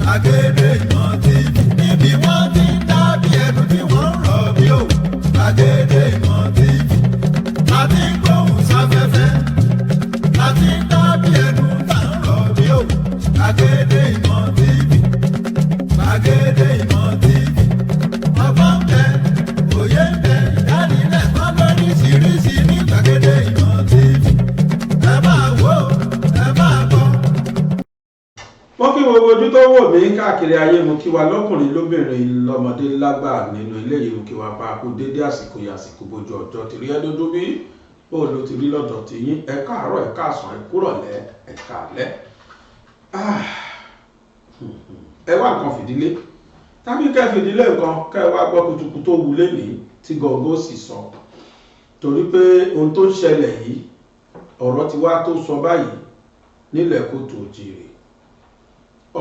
Gbàgede Ìmọ̀ TV níbi wọ́n ti ń dábìí ẹ̀dùn tí wọ́n ń rọ̀ bí òwú. Gbàgede Ìmọ̀ TV láti ń gbóhùn sáfẹ́fẹ́ láti ń dábìí ẹ̀dùn tá ń rọ̀ bí òwú. Gbàgede Ìmọ̀ TV, Gbàgede Ìmọ̀ TV, ọgbọ́n ń bẹ, òye ń bẹ, ìdánilẹ́kọ̀ọ́ lóríṣiríṣi ní Gbàgede Ìmọ̀ TV. Ẹ máa wò ó, ẹ máa gbọ́. Mo kí gbogbo ojú tó wò mí káàkiri ayé, mo kí wa lọ́kùnrin lóbìnrin lọ́mọdé lágbà nínú ilé yìí, mo kí wa pa kú dédé àsìkò yìí, àsìkò bójú ọjọ́ tìrí ẹ dúdú bí ó ló ti rí lọ́dọ̀ tí yín. Ẹ káàárọ̀, ẹ káàsán, ẹ kúrọ̀lẹ́, ẹ káalẹ́. Ẹ wá nǹkan fìdílé tàbí kẹ́ fìdílé nǹkan kẹ́ wá gbọ́ kutuku tó wù lẹ́nìí tí gọ̀ǹgọ̀ sì sọ, torí pé ohun tó ń ṣẹlẹ̀ yìí ọ̀rọ̀ ti wá tó sọ báyìí nílẹ̀ Kóòtù Òjìrè.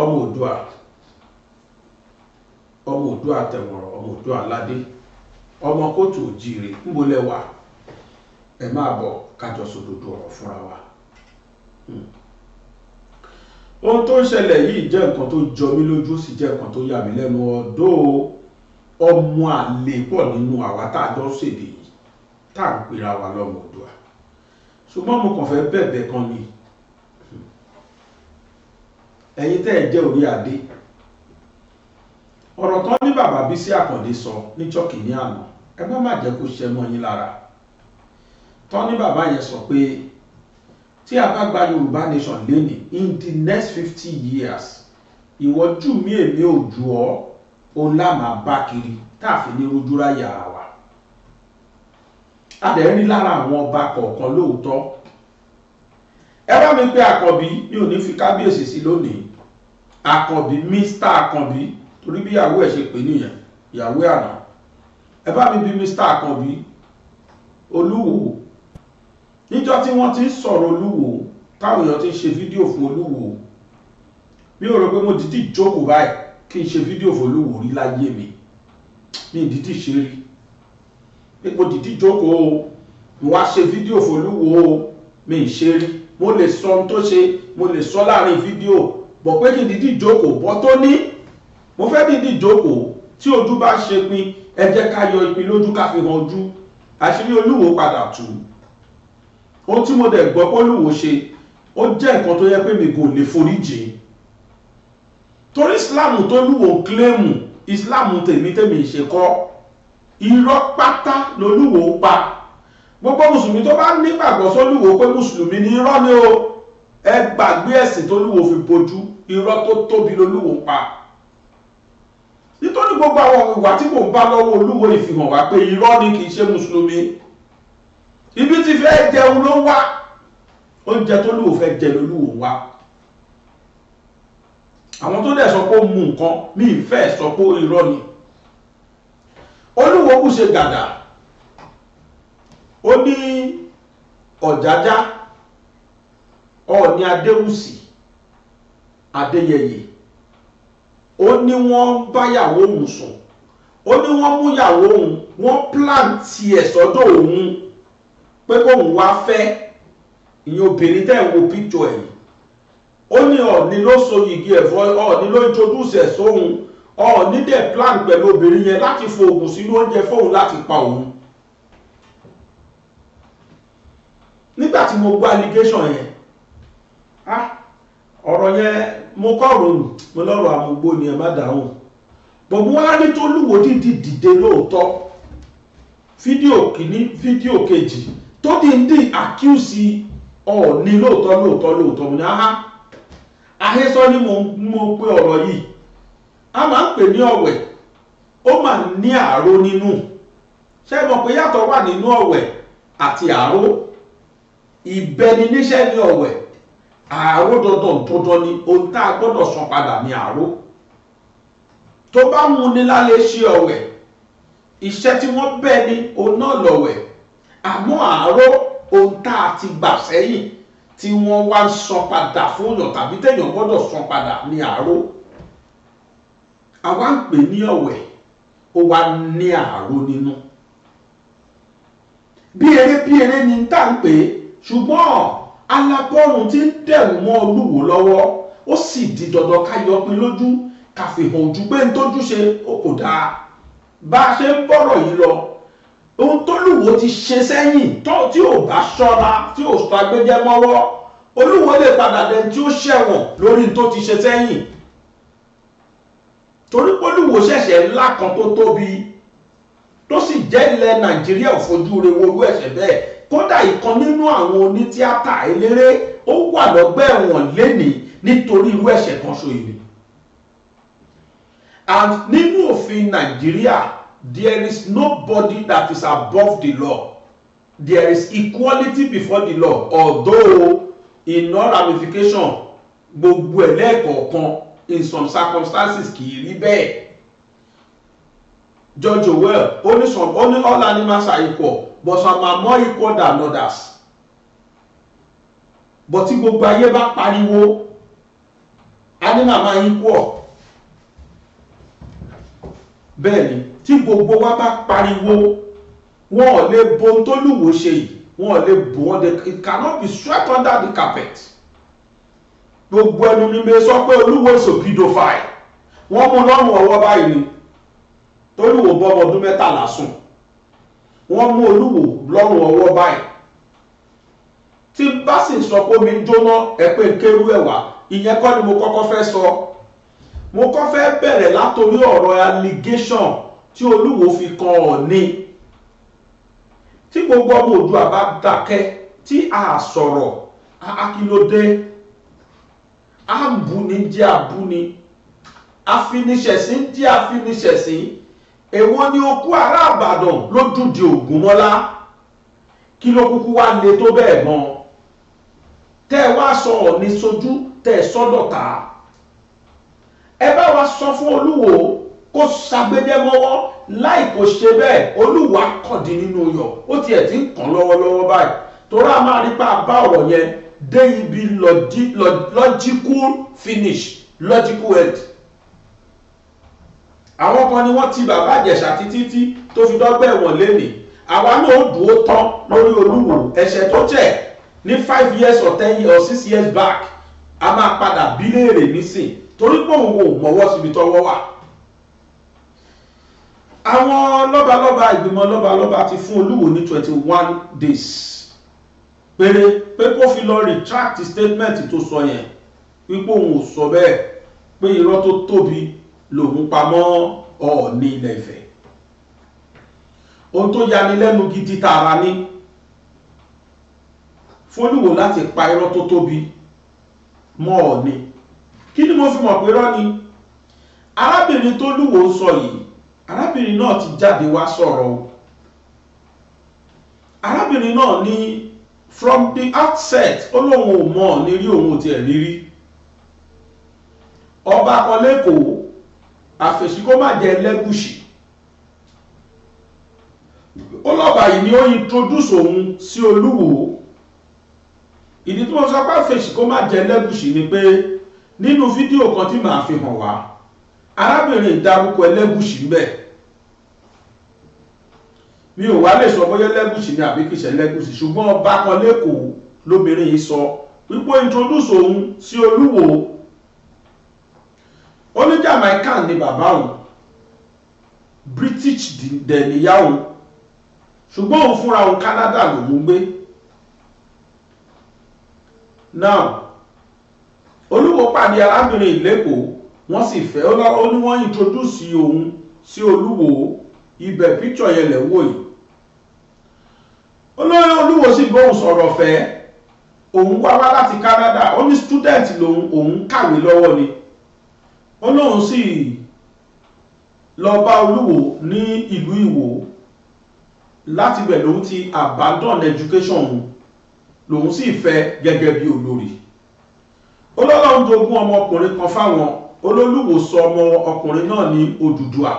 Ọmọ Oòduà tẹ̀wọ̀rọ̀, ọmọ Oòduà aládé, ọmọ Kóòtù Òjìrè ń bolẹ̀ wá. Ẹ máa bọ̀ kájọ sòdodo ọ̀rọ̀ fúnra wa. Ohun tó ń ṣẹlẹ̀ yìí jẹ́ nǹkan tó jọ mí lójú, sì jẹ́ nǹkan tó yà mí lẹ́nu. Ọ̀dọ̀ ọmọ àlè pọ̀ nínú àwa tá a jọ ṣèdè yìí tá à ń pera wa lọ́mọ Oòduà, ṣùgbọ́n mo kàn fẹ́ bẹ̀bẹ̀ kan ni. Ẹ̀yin tẹ́ ẹ jẹ́ orí adé, ọ̀rọ̀ tán ní bàbá Bísí Àkàndé sọ níjọ́ kìíní àná, ẹ má jẹ́ kó ṣẹ mọ́ yín lára. Tán ní bàbá yẹn sọ pé tí a bá gba Yorùbá nation lénìí, in the next 50 years, ìwọ jù mí èmi ò jù ọ́, òun lá máa bá kiri tá a fi ní rojú ráyà wa. A dẹ̀ rí lára àwọn ọba kọ̀ọ̀kan lóòótọ́. Ẹ bá mi pé Àkànbí, mi ò ní fi kábíyèsí sí lónìí. Àkànbí, Mr. Àkànbí, torí bí ìyàwó ẹ̀ ṣe pè nìyẹn, ìyàwó àná. Ẹ bá mi bí Mr. Àkànbí Olúwo. Níjọ́ tí wọ́n ti ń sọ̀rọ̀ Olúwo, táwọn èèyàn ti ń ṣe fídíò fún Olúwo, mi ò rò pé mo dìdí jókòó báyìí kí n ṣe fídíò fún Olúwo rí láyé mi. Mi ì dìdí ṣe rí. Pé mo dìdí jókòó, mo wá ṣe fídíò fún Olúwo, mi ì ṣe rí. Mo lè sọ ohun tó ṣe, mo lè sọ láàrin fídíò, bọ̀ pé kí n dìdí jókòó bọ́ tó ní. Mo fẹ́ dìdí jókòó, tí ojú bá ṣe pin, ẹ jẹ́ ká yọ ìpín lójú ká fi hàn ojú. Àṣírí Olúwo padà tú. Ohun tí mo dẹ̀ gbọ́ pé Olúwo ṣe, ó jẹ́ nǹkan tó yẹ pé mi kò lè foríjì. Torí Islam tó Olúwo kílèmù, Islam tèmi ṣe kọ́. Irọ́ pátá lolúwo pa. Gbogbo mùsùlùmí tó bá nígbàgbọ́ sólúwo pé mùsùlùmí ní irọ́ ni o, ẹ gbàgbé ẹ̀sìn tó Olúwo fi bojú, irọ́ tó tóbi lolúwo pa. Nítorí gbogbo àwọn ìwà tí mò ń bá lọ́wọ́ Olúwo ìfihàn wá pé irọ́ ni kì í ṣe mùsùlùmí. Ibi tí fẹ́ jẹun ló wá, oúnjẹ tó Olúwo fẹ́ jẹ lolúwo wá. Àwọn tó dẹ̀ sọ pé ó mú nǹkan, mi ì fẹ́ sọ pé irọ́ ni. Olúwo kù ṣe gàdà, ó ní Ọ̀jájá, Ọọ̀ni Adéwùsì, Adéyẹyè, ó ní wọ́n báyàwó òun sùn, ó ní wọ́n mú yàwó òun, wọ́n pláǹtì ẹ̀ sọ́dọ̀ òun pé kóun wá fẹ́ ìyẹn obìnrin tẹ́ wo píjọ ẹ̀yìn. Ó ní Ọọ̀ni ló so yìgì ẹ̀fọ́, Ọọ̀ni ló introduce ẹ̀ sóhun, Ọọ̀ni dẹ̀ plan pẹ̀lú obìnrin yẹn láti fo oògùn sínú oúnjẹ fóun láti pa òun. Nígbà tí mo gbọ́ allegation yẹn, ọ̀rọ̀ yẹn mo kọ́ rònú, mo lọ́rọ̀ àmúgbó ni ẹ má dáhùn. Gbogbo wá rí tó Olúwo dìde lóòótọ́, fídíò kìíní fídíò kejì tó dìndín accuse Ọọ̀ni lóòótọ́ mo ní àhesọ ni mo pé ọ̀rọ̀ yìí. A máa ń pè ní ọ̀wẹ̀, ó máa ní àáró nínú. Ṣé mọ̀ pé yàtọ̀ wà nínú ọ̀wẹ̀ àti àáró? Ìbẹni níṣẹ́ ní ọ̀wẹ̀, àáró dandan ni, ohun tá a gbọ́dọ̀ san padà ní àáró. Tó bá mú ní lálé ṣe ọ̀wẹ̀, iṣẹ́ tí wọ́n bẹ́ ní òun náà lọ̀wẹ̀. Àmọ́ àáró, ohun tá a ti gbà sẹ́yìn tí wọ́n wá ń san padà fún èèyàn tàbí téèyàn gbọ́dọ̀ san padà ní àáró. Àwa ń pè ní ọ̀wẹ̀, ó wá ní àáró nínú. Bí eré ni tá ń pè é, ṣùgbọ́n alábọ́run tí ń dẹ̀rù mọ́ Olúwo lọ́wọ́, ó sì di dandan ká yọpin lójú ká fi hàn ojú pé n tójú ṣe ó kò dáa. Bá a ṣe ń bọ̀rọ̀ yìí lọ, ohun t'Olúwo ti ṣe sẹ́yìn tí ò bá ṣọ́ra, tí ò sọ agbẹ́jẹ́ mọ́wọ́, Olúwo lè padà dẹni tí ó ṣẹ̀wọ̀n lórí tó ti ṣe sẹ́yìn. Torí pé Olúwo ṣẹ̀ṣẹ̀ ńlá kan tó tóbi tó sì jẹ́ ilẹ̀ Nàìjíríà ò fojú re wo irú ẹ̀ṣẹ̀ bẹ́ẹ̀. Kódà ìkan nínú àwọn onítíátà eléré ó wà lọ́gbà ẹ̀wọ̀n lénìí nítorí irú ẹ̀ṣẹ̀ kan ṣo yìí. And nínú òfin Nàìjíríà, there is nobody that is above the law. There is equality before the law, although in all ramification gbogbo ẹ̀ lẹ́ẹ̀kọ̀ọ̀kan in some circumstances kì í rí bẹ́ẹ̀. George Orwell only all animals are equal, but some are more equal than others. But tí gbogbo ayé bá pariwo, animal máa equal. Bẹ́ẹ̀ni, tí gbogbo wa bá pariwo, wọn ò lè bo ohun t'Olúwo ṣe yìí, wọn ò lè bo wọn, it cannot be swept under the carpet. Gbogbo ẹnu ni mi sọ pé Olúwo is a pedophile. Wọ́n mú lọ́rùn ọwọ́ báyìí ni. T'Olúwo bọ́ ọdún 13 sùn. Wọ́n mú Olúwo lọ́rùn ọwọ́ báyìí. Tí bá sì sọ pé mi ń jóná ẹ pé kéru ẹ̀wà, ìyẹn kọ́ ni mo kọ́kọ́ fẹ́ sọ. Mo kọ́ fẹ́ bẹ̀rẹ̀ látorí ọ̀rọ̀ allegation tí Olúwo fi kan Ọọ̀ni. Tí gbogbo ọmọ Oòduà bá dákẹ́ tí a sọ̀rọ̀, akílódé, a ń bú ní jẹ́ abúni, afiniṣẹ̀sín jẹ́ afiniṣẹ̀sín. Èwo ni okú ará Ìbàdàn ló dùdì Ògúnmọ́lá? Kí ló kúkú wá le tó bẹ́ẹ̀ gan? Tẹ́ wá sọ Ọọ̀ni sójú, tẹ́ sọ́dọ̀tá. Ẹ bá wa sọ fún Olúwo kó ṣàgbéjẹ́ mọ́wọ́, láì kò ṣe bẹ́ẹ̀ Olúwo akọ̀dí nínú yọ̀. Ó tiẹ̀ ti ń kàn lọ́wọ́lọ́wọ́ báyìí. Torí a máa rí pa bá ọ̀rọ̀ yẹn dé ibi logical finish, logical end. Àwọn kan ni wọ́n ti bàbá Ìjẹ̀ṣà títí tó fi dọ́gbẹ́ ẹ̀wọ̀n lénìí. Àwa náà ó dúró tán lórí Olúwo. Ẹ̀ṣẹ̀ tó jẹ́ ní 5 years or 10 years or 6 years back, a máa padà bí léèrè nísìn torí pé òun ò mọ̀wọ́ síbi tọ́wọ́ wà. Àwọn lọ́balọ́ba ìgbìmọ̀ lọ́balọ́ba ti fún Olúwo ní 21 days péré pé kó fi lọ retract statement tó sọ yẹn wípé òun ò sọ bẹ́ẹ̀, pé irọ́ tó tóbi lòun pamọ́ Ọọ̀ni Ilẹ̀ Ifẹ̀. Ohun tó yani lẹ́nu gidi tààrà ní fún Olúwo láti pa irọ́ tó tóbi mọ́ Ọọ̀ni. Kí ni mo fi mọ̀ pé irọ́ ni? Arábìnrin tó Olúwo sọ yìí, arábìnrin náà ti jáde wá sọ̀rọ̀ o. Arábìnrin náà ní from the outset ó lóun ò mọ̀ ní rí òun ò tiẹ̀ rírí. Ọba kan lẹ́kọ̀ọ́ àfẹ̀sí kó má jẹ Ẹlẹ́gùṣì. Ó lọ́ba yìí ni ó introduce òun sí Olúwo. Ìdí tí mo sọ pé àfẹ̀sí kó má jẹ Ẹlẹ́gùṣì ni pé nínú fídíò kan tí màá fi hàn wá, arábìnrin ìdárúkọ Ẹlẹ́gùṣì ń bẹ. Mi ò wá lè sọ bóyá Ẹlẹ́gùṣì ni àbí kìí ṣe Ẹlẹ́gùṣì, ṣùgbọ́n ọba kan lẹ́kọ̀ọ́ lóbìnrin yìí sọ wípé introduce òun sí Olúwo. Ó ní Jamaican ni bàbá òun, British dẹ̀ níyá òun, ṣùgbọ́n òun fúnra òun Canada lòun gbé. Now Olúwo pàdé arábìnrin ìlẹ́kọ̀ọ́, wọ́n sì fẹ́, ó ní wọ́n introduce òun sí Olúwo. Ibẹ̀ picture yẹn lẹ̀ wò yìí. Olóyè Olúwo sì bóun sọ̀rọ̀ fẹ́, òun wá láti Canada, ó ní student lòun, òun kàwé lọ́wọ́ ni. Olóhun sì lọ bá Olúwo ní ìlú Ìwó, láti bẹ̀ lòun ti abandon education òun, lòun sì fẹ́ gẹ́gẹ́ bí olórí. Olóhun jogún ọmọkùnrin kan fáwọn, Olúwo sọ ọmọ ọkùnrin náà ní Odùduwà.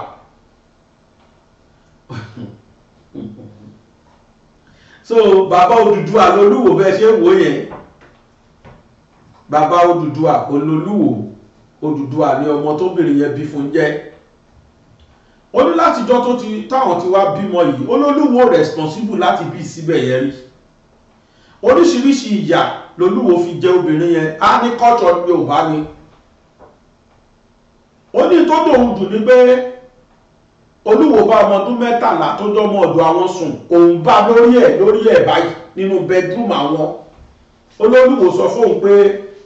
So bàbá Odùduwà lolúwo bẹ́ẹ̀ ṣe wò yẹn. Bàbá Odùduwà olólùwò, Odùduwà ni ọmọ tó bìnrin yẹn bí fún jẹ́. Ó ní látijọ́ táwọn ti wá bímọ yìí, Olúwo responsible láti bí síbẹ̀ yẹn rí. Oríṣiríṣi ìyà lolúwo fi jẹ obìnrin yẹn, á ní culture Yorùbá ni. Ó ní tó dòun dùn ní pé Olúwo bá ọmọ ọdún 13 tó jọ ọmọ ọ̀dọ̀ àwọn sùn, òun bá lórí ẹ̀ báyìí nínú bedroom àwọn. Olúwo sọ fóun pé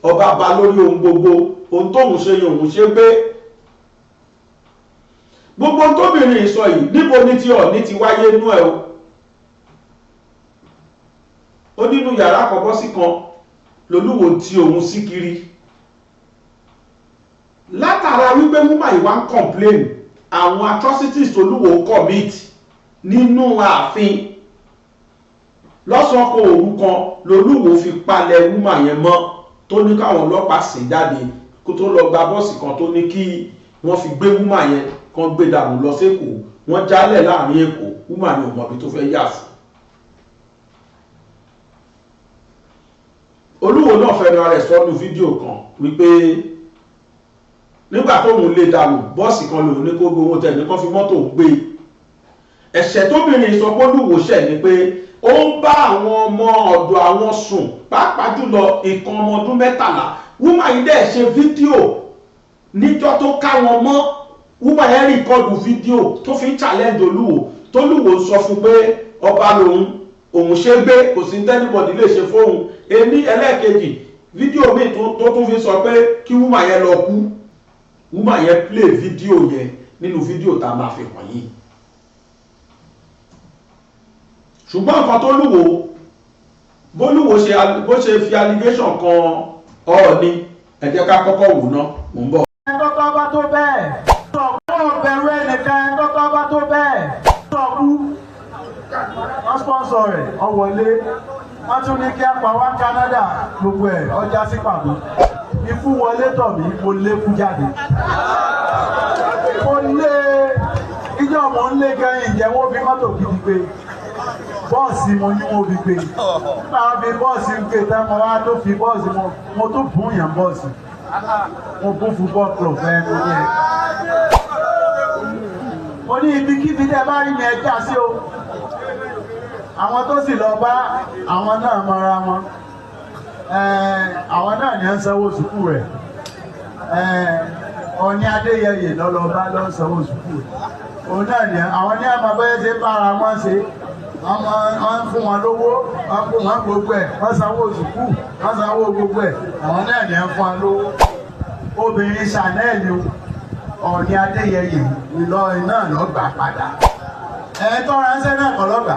ọba bá lórí ohun gbogbo, ohun tóun ṣe yìí òun ṣe gbé. Gbogbo tóbìnrin sọ yìí níbo ní ti Ọọ̀ni ti wáyé nú ẹ̀ o. Ó nínú yàrá kọ̀bọ́sí kan lolúwo tí òun sí kiri. Látara wípé múmà ìwà ń complain àwọn atrocities Olúwo commit nínú ààfin, lọ́sàn kan òru kan lolúwo fi palẹ̀ múmà yẹn mọ́, tó ní káwọn ọlọ́pàá sì jáde kó tó lọ gba bọ́ọ̀sì kan tó ní kí wọ́n fi gbé múmà yẹn kan gbé dànù lọ sékòó. Wọ́n jálẹ̀ láàrin Èkó, múmà ni ò mọ̀ bí tó fẹ́ yà sí. Olúwo náà fẹ́nu ara ẹ̀ sọ́nù fídíò kan wípé nígbà tóun lè dànù bọ́ọ̀sì kan lòun ní kó gbowó tẹ̀ ní kó fi mọ́tò gbé. Ẹ̀ṣẹ̀ tóbìnrin sọ pé Olúwo ṣẹ̀ ni pé ó ń bá àwọn ọmọ ọ̀dọ̀ àwọn sùn, pàápàá jùlọ ìkan ọmọ ọdún 13. Wúmà yìí dẹ̀ ṣe fídíò níjọ́ tó ká wọn mọ́. Wúmà yẹn rìkọ́dù fídíò tó fi ń challenge Olúwo, tólúwo sọ fún pé ọba lòun, òun ṣe gbé, kò sí tẹ́nibọ̀dì lè ṣe fóun. Ẹlẹ́ẹ̀kejì fídíò míì tó tún fi sọ pé kí Wúmà yẹn lọ kú. Wúmà yẹn play fídíò yẹn nínú fídíò tá a máa fi hàn yìí. Ṣùgbọ́n nǹkan tó lúwo bólúwo bó ṣe fi allegation kan Ọọ̀ni, ẹ jẹ́ ká kọ́kọ́ wò ná, mò ń bọ̀. Ẹ̀ńtọ́kọ́ bá tó bẹ́ẹ̀ sọ̀kú bẹ̀rù ẹnìkan, ẹ̀ńtọ́kọ́ bá tó bẹ́ẹ̀ sọ̀kú wọ́n sponsor rẹ̀ ọ̀wọ́lé, wọ́n tún ní kí á pa wá Canada, gbogbo ẹ̀ ọjà sí pàbó. Ikú wọlé tọ̀ mí, mo lé kú jáde. Mo lé ìjọ mo ń lé gẹ́yìn jẹ́ wọ́n fi mọ́tò gidi gbé. Bọ́ọ̀sì mo ní wọ́n fi gbé. Nígbà wọn fi bọ́ọ̀sì ń gbé tán, mo wá tó fi bọ́ọ̀sì mo tó bùn yàn bọ́ọ̀sì. Mo bú football club ẹ̀ mo ní ẹ̀. Mo ní ibikíbi tẹ́ bá rí mi ẹ já sí o. Àwọn tó sì lọ bá àwọn náà mọ́ra wọn. Àwọn náà ní ń sanwó sùkúù rẹ̀. Ọ̀ní Adéyẹyè lọ́lọ́bá ló ń sanwó sùkúù rẹ̀. Òun náà ní àwọn ní àmọ́ bẹ́ẹ̀ ṣe bára wọn ṣe. Wọ́n fún wọn lówó, wọ́n fún wọn gbogbo ẹ̀, wọ́n sanwó sùkúù, wọ́n sanwó gbogbo ẹ̀. Àwọn náà ní ń fún wọn lówó. Obìnrin Chanel Ọ̀ní Adéyẹyè Ìlọrin náà ló gbà padà. Tó ránṣẹ́ náà kọ́ lọ́gbà.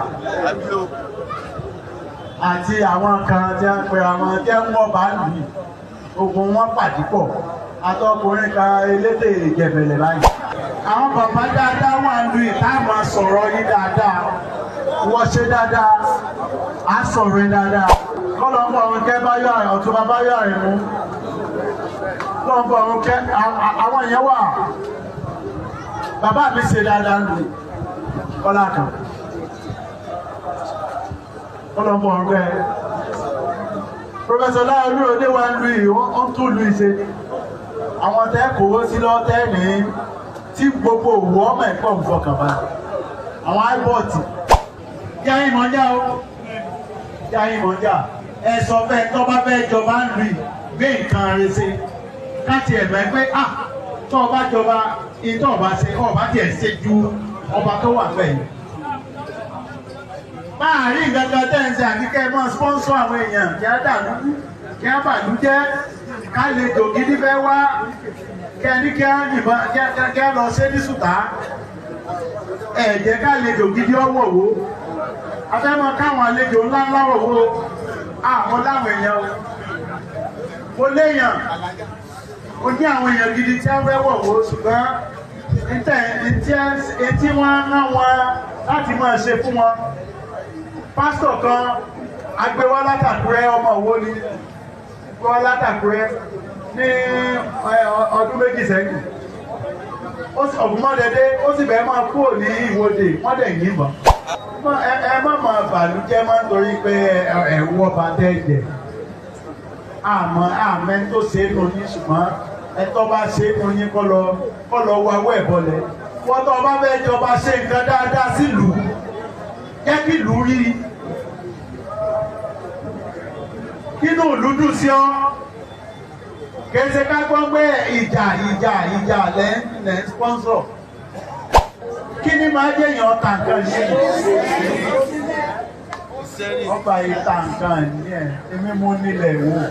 Àti àwọn kan tí a ń pe àwọn jẹ́ wọ́n bá lù yìí, ogun wọn pàdé pọ̀, àtọkùnrin kan elédè Ìjẹ̀bẹ̀lẹ̀ báyìí. Àwọn bàbá dáadáa wà ń lu ìta máa sọ̀rọ̀ yín dáadáa, wọ́n ṣe dáadáa, á sọ̀rọ̀ yín dáadáa. Kọ́lọ́mbọ̀ ọ̀run kẹ́ Báyọ̀ Ọ̀túnba Báyọ̀ Àrẹ̀mú. Kọ́lọ́mbọ̀ ọ̀run kẹ́ àwọn èèyàn wà. Bàbá mi ṣe dáadáa lù Kọ́lá kan. Kọ́lọ́mbọ̀ ọ̀run kẹ́. Professor Láolú Òde wa ń lu yìí, wọ́n tún lu ìṣe. Àwọn tẹ́ kòwó sí lọ́tẹ́ ní tí gbogbo òwú ọmọ ẹ̀kọ́ ń fọkànbá. Àwọn áìbọ̀tì. Yá ìmọ̀já o. Yá ìmọ̀já. Ẹ̀sọ̀ fẹ́ tó bá fẹ́ jọba ń lu gbé nǹkan rẹ̀ ṣe. Káti ẹ̀mẹ́ pé tó ọba jọba ìtọ́ ọba ṣe ọba tiẹ̀ ṣe ju ọba tó wà bẹ́ẹ̀. Láàárín ìgbàgbọ́ tẹ́ǹsì àti kẹ́ mọ́ sponsor àwọn èèyàn kí á dàlú kí á bàlú jẹ́ ká lè jò gidi fẹ́ wá kẹ́ni kí á yìnbọn kí á lọ ṣe ní sùtá ẹ̀jẹ̀ ká lè jò gidi ọwọ́ wo afẹ́mọ́ káwọn àlejò ńláńlá wò àwọn láwọn èèyàn mo léèyàn mo ní àwọn èèyàn gidi tí á fẹ́ wọ̀ wò ṣùgbọ́n etí wọn rán wọn láti máa ṣe fún wọn. Pásítọ̀ kan agbéwá látàkúrẹ́ ọmọ Òwò ni gbéwá látàkúrẹ́ ní ọdún méjì sẹ́yìn. Ògúnmọ́dẹ́dẹ́ ó sì bẹ́ẹ̀ máa kúrò ní Ìwòdè wọ́n dẹ̀ yìnbọn. Ẹ má máa bàlújẹ́ máa ń torí pé ẹ̀rù ọba dẹ́jẹ̀. Àmẹ́ tó ṣe é nù yín ṣùgbọ́n ẹ̀tọ́ bá ṣe é nù yín kọ́ lọ wá wọ́ ẹ̀bọlẹ̀. Wọ́n tó bá fẹ́ jọba ṣe nǹkan dáadáa sílùú. Jẹ́ kí ìlú rí kínú ìlú dùn sí ọ́ kéde ká gbọ́ pé ìjà lẹ́ sponsor kí ni máa jẹ́ èèyàn tàǹkan yìí ọba ìtàǹkan yìí èmi mú nílẹ̀ wò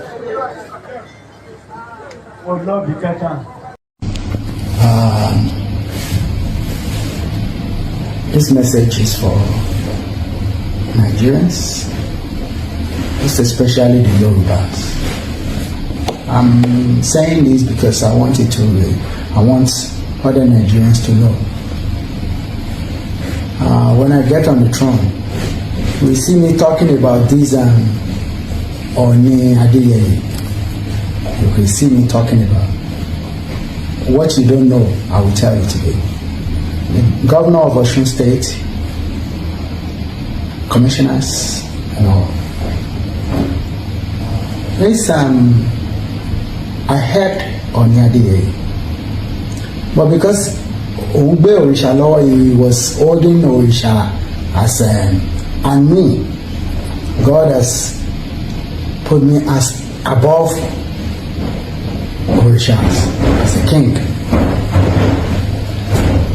ó lọ́ọ̀bì kẹta. This message is for Nigerians, especially the Yorubas. I'm saying this because I want other Nigerians to know. When I get on the throne, we see me talking about this Oni Adeyeye. You will see me talking about. What you don't know, I will tell you today. The governor of Osun State, commissioners, and all. This I heard on Adeyeye, but because Ogbe Orisha law, he was holding Orisha as and me, God has put me as above Orishas, as a king.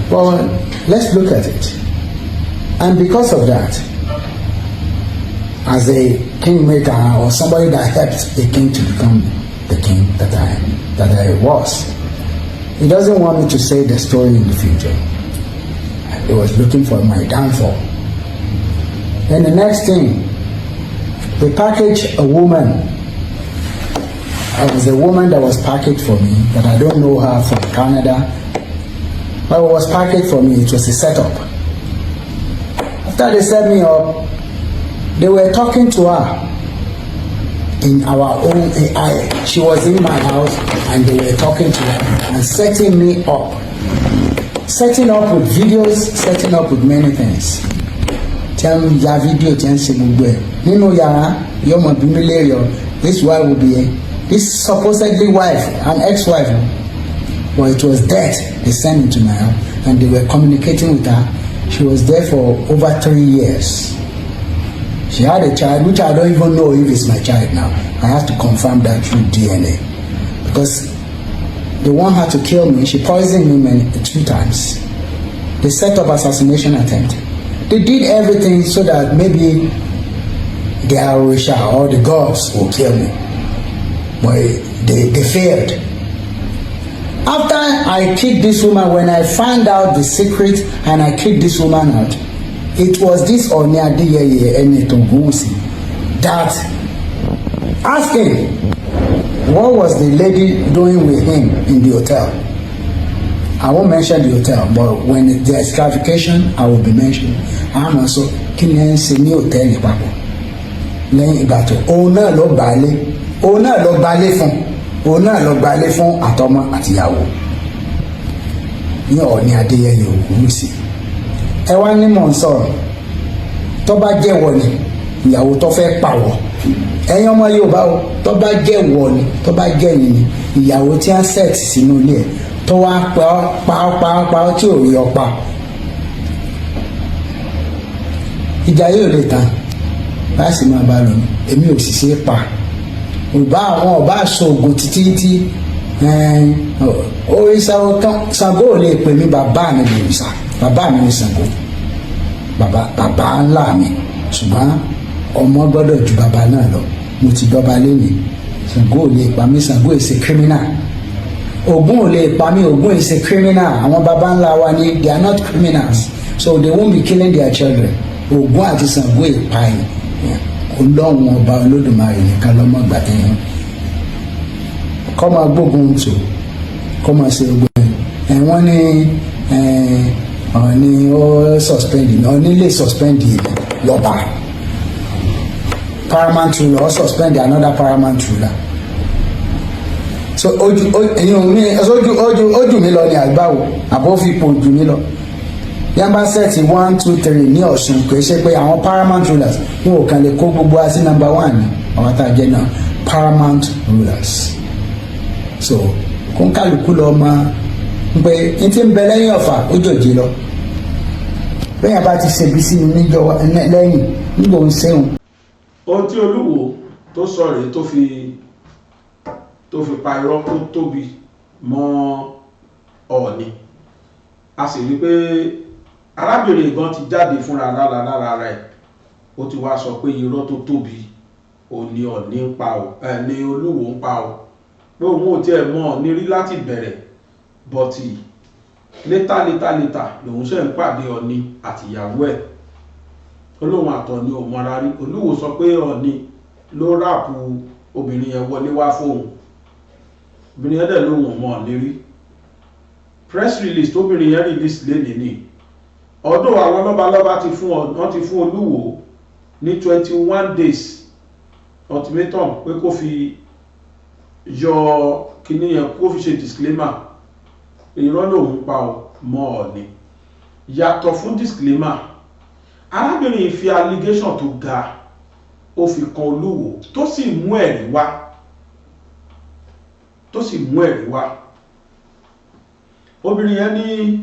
Well, let's look at it. And because of that, as a kingmaker or somebody that helped a king to become the king that I was, he doesn't want me to say the story in the future. He was looking for my downfall. Then the next thing, they packaged a woman. It was a woman that was packaged for me, that I don't know her from Canada. But it was packaged for me, it was a setup. After they set me up, they were talking to her in our own AI. She was in my house and they were talking to her and setting me up. Setting up with videos, setting up with many things. Tell me your video, this wife will be this supposedly wife, an ex-wife. Well, it was death they sent into my house and they were communicating with her. She was there for over 3 years. She had a child, which I don't even know if it's my child now. I have to confirm that through DNA. Because they want her to kill me. She poisoned me 2 times. They set up assassination attempt. They did everything so that maybe the Orisha or the gods will kill me. But they failed. After I kicked this woman, when I found out the secret and I kicked this woman out, it was this Oni Adeyeye Enitogunsi that asked him, what was the lady doing with him in the hotel? I won't mention the hotel, but when there's clarification, I will be mentioning. I'm also killing semi hotel in Papo. Lẹ́yìn ìgbà tó òun náà lọ gbalé fún àtọmọ àtìyàwó ní Ọọ̀ni Adéyẹyè Ògúnwùsì. Ẹ wá ní mò ń sọ̀rọ̀ tó bá jẹ́wọ́ ni ìyàwó tó fẹ́ pàwọ́ ẹ̀yin ọmọ Yorùbá o tó bá jẹ́wọ́ ni tó bá jẹ́yìn ni ìyàwó tí a set sínú ilé ẹ̀ tó wá pa tí ò rí ọpa ìjà yóò lè tán bá sì máa bá lọ èmi ò sì ṣe é pa ọba aṣoògùn títí òrìṣà Ṣàngó ò lè pè mí bàbá mi lè rìṣà bàbá mi ní Ṣàngó bàbá ńlá mi ṣùgbọ́n ọmọ gbọ́dọ̀ ju bàbá náà lọ mo ti dọ́ba lẹ́nìí Ṣàngó ò lè pa mí Ṣàngó is a criminal Ògún ò lè pa mí Ògún is a criminal àwọn bàbá ńlá wa ni they are not criminals so they won't be killing their children Ògún àti Ṣàngó ìpààyàn Ọlọ́run ọba Olódùmarè nìkan lọ́mọ gbàdéyàn kọ́ máa gbógun tò kọ́ máa ṣe gbogbo ẹ̀ wọ́n ní Ọọ̀ni ó suspend mi Ọọ̀ni lè suspend lọ́ba paramount ruler or suspend another paramount ruler so ojú mi lọ ní àgbáwò àbófipò ojú mi lọ yamba sẹ́ẹ̀tì 1 2 3 ní Ọ̀ṣun kò ṣe pé àwọn paramount rulers wọn ò kàn lè kó gbogbo wa sí number 1 ní àwọn tá a jẹ́ náà paramount rulers so kó ń kálukú lọ mọ pé n ti ń bẹ lẹ́yìn ọ̀fà ó jòjì lọ bẹ́ẹ̀ bá ti ṣèbí sí mi níjọ lẹ́yìn nígbò ń sẹ́wọ̀n. ohun tí Olúwo tó sọ rèé tó fi tó fi pa irọ́ tó tóbi mọ́ Ọọ̀ni. A sì rí pé arábìnrin gan ti jáde fúnra lára rẹ̀ ó ti wá sọ pé irọ́ tó tóbi ò ní Ọọ̀ni ń pa ò ní Olúwo ń pa ò pé òun ò tiẹ̀ mọ̀ Ọọ̀ni rí láti bẹ̀rẹ̀ bọ́tì létà lòun ṣe ń pàdé Ọọ̀ni àtìyàwó ẹ̀ olóhun àtọ̀ni ò mọ́ra rí. Olúwo sọ pé Ọọ̀ni ló ráàpù obìnrin yẹn wọlé wá fóun, obìnrin yẹn dẹ̀ lóhun mọ̀ Ọọ̀ni rí. Press release tóbìnrin yẹn release lénìí ni ọdún àwọn lọ́balọ́ba ti fún Olúwo ní 21 days ultimatum pé kó fi yọ kíní yẹn kó fi ṣe disclaimer irọ́ lòun pa mọ́ Ọọ̀ni. Yàtọ̀ fún disclaimer, arábìnrin fi allegation tó ga ó fi kan Olúwo tó sì mú ẹ̀rí wá obìnrin yẹn ní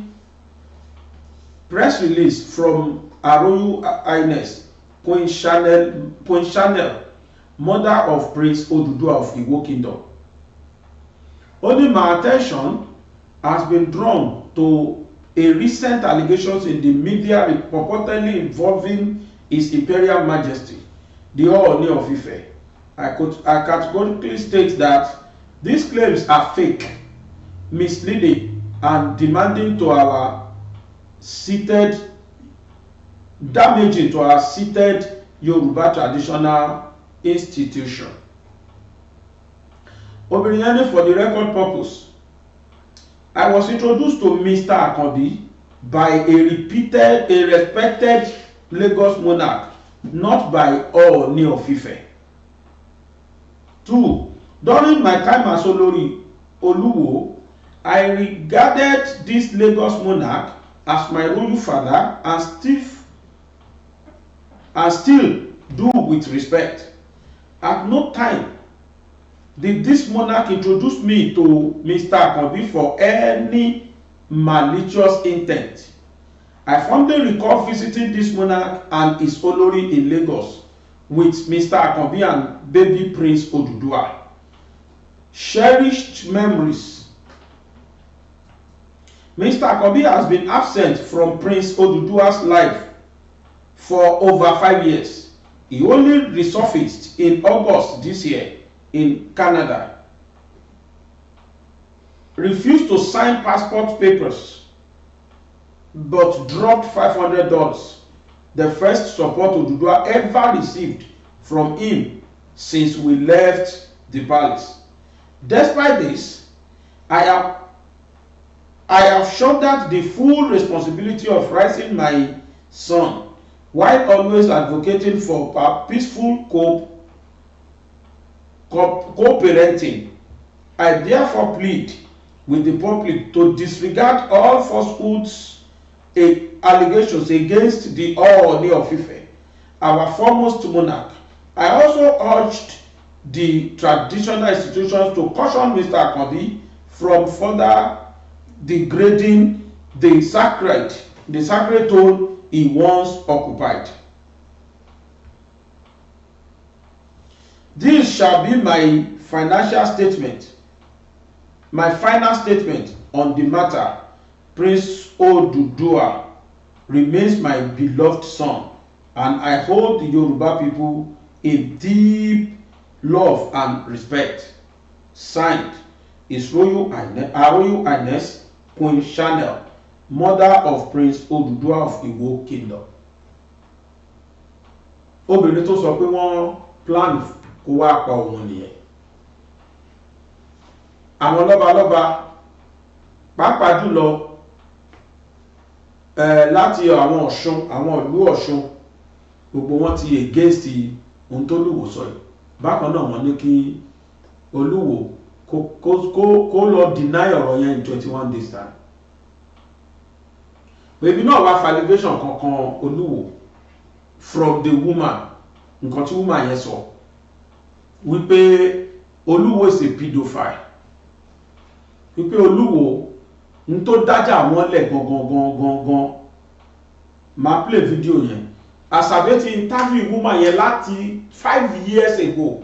press release from Her Royal Highness Queen Chanel, mother of Prince Oduduwa of Iwo Kingdom. Only my attention has been drawn to a recent allegations in the media purportedly involving His Imperial Majesty, the Ooni of Ife. I categorically state that these claims are fake, misleading, and damaging to our seated Yoruba traditional institution. Obìnrin yẹn ní for the record purpose, I was introduced to Mr. Akanbi by a respected Lagos monarch, not by Ooni of Ife. 2. During my time as Olori Oluwo, I regarded this Lagos monarch as my royal father and still do with respect. At no time did this monarch introduce me to Mr. Akanbi for any malicious intent. I fondly recall visiting this monarch and his Olori in Lagos with Mr. Akanbi and baby Prince Oduduwa. Cherished memories. Mr. Akanbi has been absent from Prince Oduduwa's life for over 5 years. He only resurfaced in August this year in Canada. Refused to sign passport papers but dropped $500, the first support Oduduwa ever received from him since we left the palace. Despite this, I have shouldered the full responsibility of raising my son while always advocating for peaceful co-parenting. I therefore plead with the public to disregard all falsehoods allegations against the Ooni of Ife, our foremost monarch. I also urged the traditional institutions to caution Mr. Akanbi from further degrading the sacred throne he once occupied. This shall be my final statement on the matter. Prince Oduduwa remains my beloved son, and I hold the Yoruba people in deep love and respect. Signed, His Royal Highness Queen Chanel, mother of Prince Oduduwa of Iwo Kingdom. Obìnrin tó sọ pé wọ́n plan kó wá pa òun nìyẹn. Àwọn lọ́balọ́ba pàápàá jùlọ láti àwọn Ọ̀ṣun, àwọn ìlú Ọ̀ṣun, gbogbo wọn ti against ohun tó Olúwo sọ yìí. Bákan náà wọ́n ní kí Olúwo kó lọ deny ọ̀rọ̀ yẹn in 21 days time. Ebi náà wá allegation kankan Olúwo from the woman, nǹkan tí woman yẹn sọ wípé Olúwo is a pedophile, wípé Olúwo ń tó dájà wọ́n lẹ̀ gangan. Máa play video yẹn. Àṣàbẹ́ ti interview woman yẹn láti 5 years ago.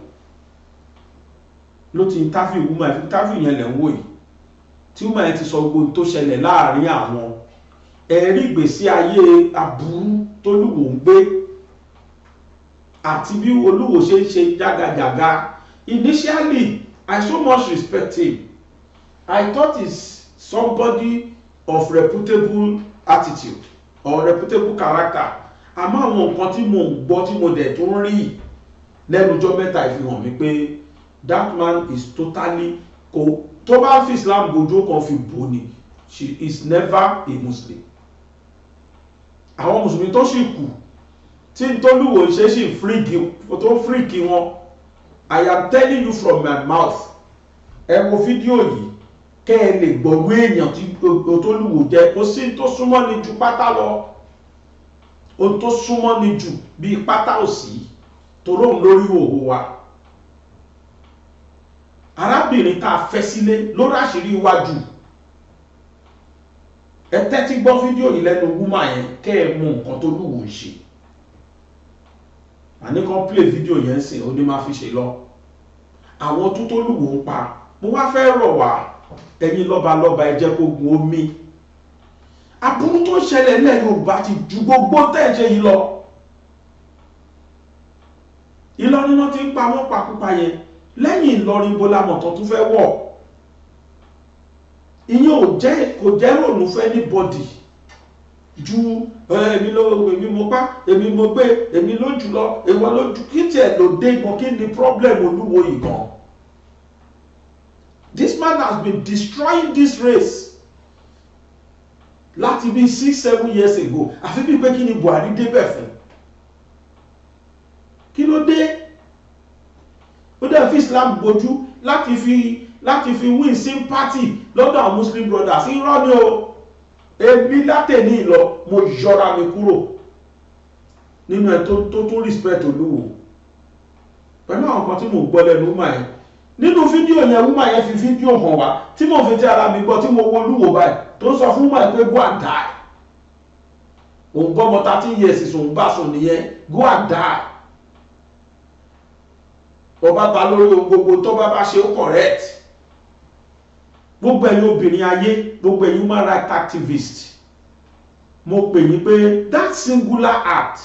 ló ti interview woman interview yẹn lẹ̀ ń wò yìí tí woman yẹn ti sọ gbogbo tó ṣẹlẹ̀ láàrin àwọn ẹ̀rí ìgbésí ayé aburú t'Olúwo ń gbé àti bí Olúwo ṣe ń ṣe jágajàga. Initially I so much respect him. I thought he's somebody of reputable attitude or reputable character. Àmọ́ àwọn nǹkan tí mo ń gbọ́ tí mo dẹ̀ tó ń rí lẹ́nu ọjọ́ mẹ́ta ìfihàn mi pé that man is totally tó bá fi Islam bojú kan fi bò ní, she is never a Muslim. Àwọn mùsùlùmí tó sì kù tí n t'Olúwo ṣe sì fíríkì wọn. I am telling you from my mouth. Ẹ wo fídíò yìí kẹ́ ẹ lè gbọ̀rú èèyàn tí t'Olúwo jẹ́. Kò sí tó súnmọ́ ni ju pátá lọ. Ohun tó súnmọ́ ni jù bí pátá òsì toró ń lórí òhò wa. Arábìnrin tá a fẹ́ sílé ló ráṣìírí iwájú. Ẹ tẹ́tí gbọ́ fídíò yìí lẹ́nu wúmà yẹn kẹ́ ẹ mú nǹkan t'Olúwo ń ṣe. Àní kan play fídíò yẹn sìn ó ní máa fi ṣe lọ. Àwọn tó t'Olúwo ń pa mo wá fẹ́ rọ̀ wá ẹ̀yin lọ́balọ́ba ẹ jẹ́ kó gun omi. Aburú tó ṣẹlẹ̀ nílẹ̀ Yorùbá ti ju gbogbo tẹ́ẹ̀ṣe yìí lọ. Ìlọrin náà ti ń pa wọ́n pakúpa yẹn lẹ́yìn Ìlọrin bolamọ̀tàn tó fẹ́ wọ̀. Ìyẹn kò jẹ́ rònú fẹ́ ní bọ́dì ju èmi mo pa èmi mo gbé èmi ló jùlọ èwọ ló jù kí tiẹ̀ ló dé gan kí ni problem Olúwo yìí gan. This man has been destroying this race láti bí 6-7 years ago. Àfi bí pé kí ni Buhari débẹ̀ fún. Kí ló dé? Ó dẹ̀ fi Islam bojú láti fi win sympathy lọ́dọ̀ àwọn Muslim brothers. Irọ́ ni o. Èmi látẹ̀ní lọ mo yọra mi kúrò nínú ẹ̀ tó respect Olúwo. Pẹ̀lú àwọn kan tí mo gbọ́ lẹ́nu wúmà yẹn. Nínú fídíò yẹn wúmà yẹn fi fídíò hàn wá tí mo fi tí ara mi gbọ́ tí mo wo Olúwo báyìí tó sọ fún wúmà yẹn pé go and die. Òun gbọ́ ọmọ 13 years òun bá sùn nìyẹn go and die. Ọba ta lórí ohun gbogbo tó bá ṣe ó correct. Gbogbo ẹ̀yin obìnrin ayé, gbogbo ẹ̀yin human rights activist, mo pè yín pé that singular act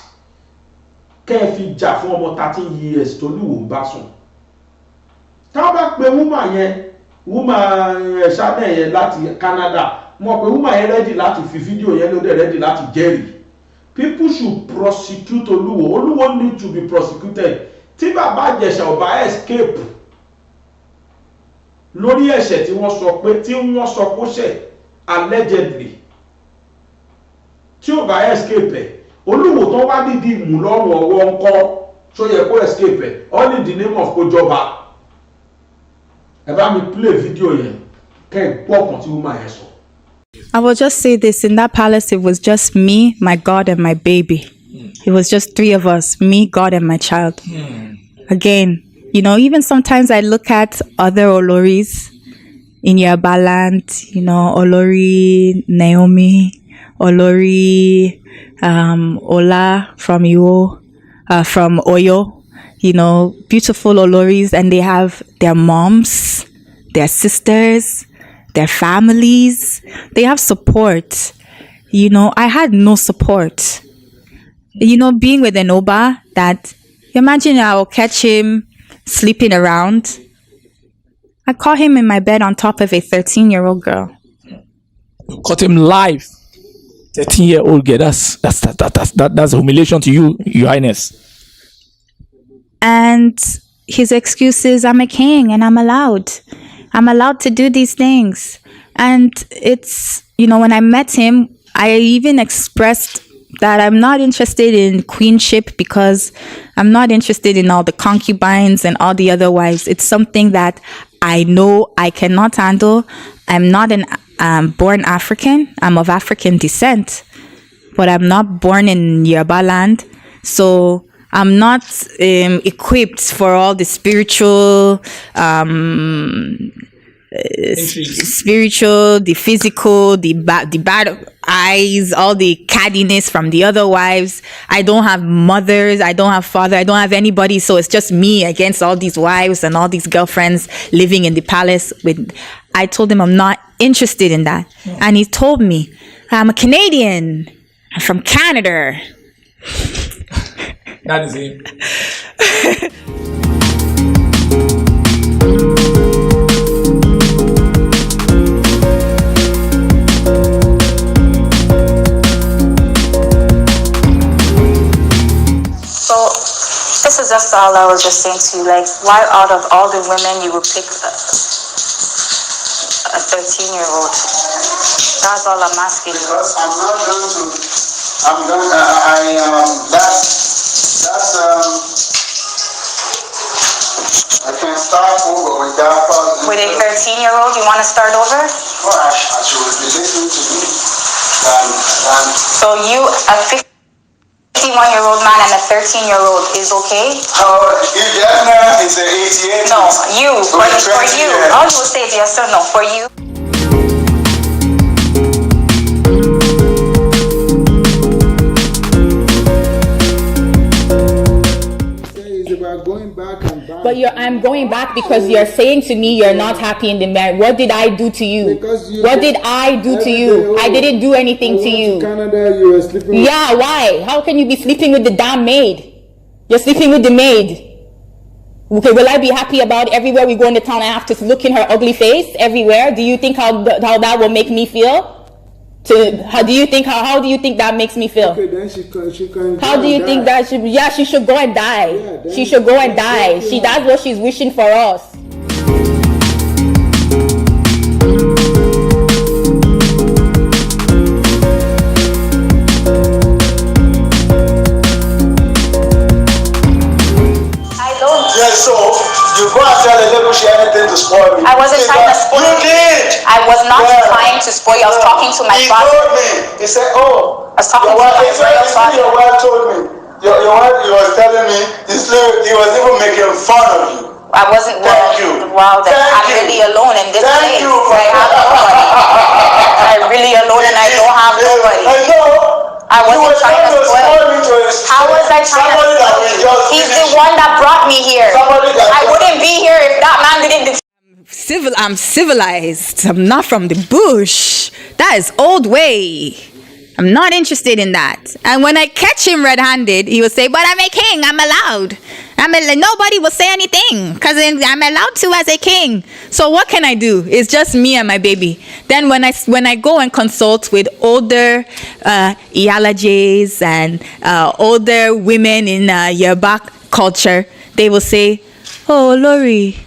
kẹ́ ẹ fi jà fún ọmọ 13 years t'Olúwo ń bá sùn. Tá bá pe woman yẹn, woman Chanel yẹn láti Canada, mo pé woman yẹn ready láti fi fídíò yẹn ló dẹ̀ ready láti jẹ́rìí. People should prosecute Oluwo. Oluwo need to be prosecuted. Tí bàbá Ìjẹ̀ṣà ò bá escape lórí ẹ̀ṣẹ̀ tí wọ́n sọ kó ṣẹ̀ allegedly, tí ò bá escape ẹ̀, Oluwo tó wá dídí ìmú lọ́rùn ọwọ́ ńkọ́ tó yẹ kó escape ẹ̀, all in the name of kó jọba. Ẹ bá mi play video yẹn kẹ́ ẹ gbọ́ kan tí wọ́n máa yẹ sọ. I will just say this, in that palace, it was just me, my God, and my baby. It was just 3 of us, me, God, and my child. Again, you know, even sometimes I look at other Oloris in Yoruba land, you know, Olori Naomi, Olori Ola from Oyo, you know, beautiful Oloris, and they have their moms, their sisters, their families, they have support. You know, I had no support. You know, being with an Oba that, imagine I will catch him sleeping around. I caught him in my bed on top of a 13-year-old girl. You caught him live. 13-year-old girl. That's humiliation to you, Your Highness. And his excuse is, I'm a king and I'm allowed to do these things. And it's, you know, when I met him, I even expressed that I'm not interested in queenship because I'm not interested in all the concubines and all the other wives. It's something that I know I cannot handle. I'm not born African. I'm of African descent, but I'm not born in Yoruba land. So I'm not equipped for all the spiritual, the physical, the bad. eyes, all the cattiness from the other wives. I don't have mothers, I don't have father, I don't have anybody, so it's just me against all these wives and all these girlfriends living in the palace with. I told him I'm not interested in that. And he told me, I'm a Canadian, I'm from Canada. That is him. So this is just all I was just saying to you. Like, why out of all the women you would pick a 13-year-old? That's all I'm asking you. Because I'm not going to. I'm going. I can start over with that person. With a 13-year-old, you want to start over? Well, I should be listening to me. So you, a 51-year-old man and a 13-year-old is okay? If that man is an 88. No, you. For you. Yeah. All you will say is yes or no. For you. It's about going back and back. But I'm going back because you're saying to me you're not happy in the marriage. What did I do to you? What did I do to you? I didn't do anything to you. Canada, you were sleeping. Yeah, why? How can you be sleeping with the damn maid? You're sleeping with the maid. Okay, will I be happy about everywhere we go in the town I have to look in her ugly face everywhere? Do you think how that will make me feel? How do you think that makes me feel? Okay, then she can. How do you think that she should go and die? Yeah, She should go and die. That's what she's wishing for us. Yes, so you go and tell Eleya anything to spoil me. I wasn't trying to spoil you. Did. I was not trying to spoil you. I was talking to my He father. told me. He said, "Oh, I was talking to my real father. your wife told me. Your wife, he was telling me. He was even making fun of you. I wasn't. Thank you. Wow, then Thank I'm you. really alone in this Thank place. you. I have nobody. I'm really alone and I don't have nobody. I know. I wasn't trying to spoil me to How was I trying to somebody that spoil will you? just He's finish. the one that brought me here. Somebody that I just- wouldn't be here if that man didn't. I'm civilized. I'm not from the bush. That is old way. I'm not interested in that. And when I catch him red-handed, he will say, "But I'm a king. I'm allowed. Nobody will say anything because I'm allowed to as a king." So what can I do? It's just me and my baby. Then when I go and consult with older Iyalajes and older women in Yoruba culture, they will say, "Oh, Lori,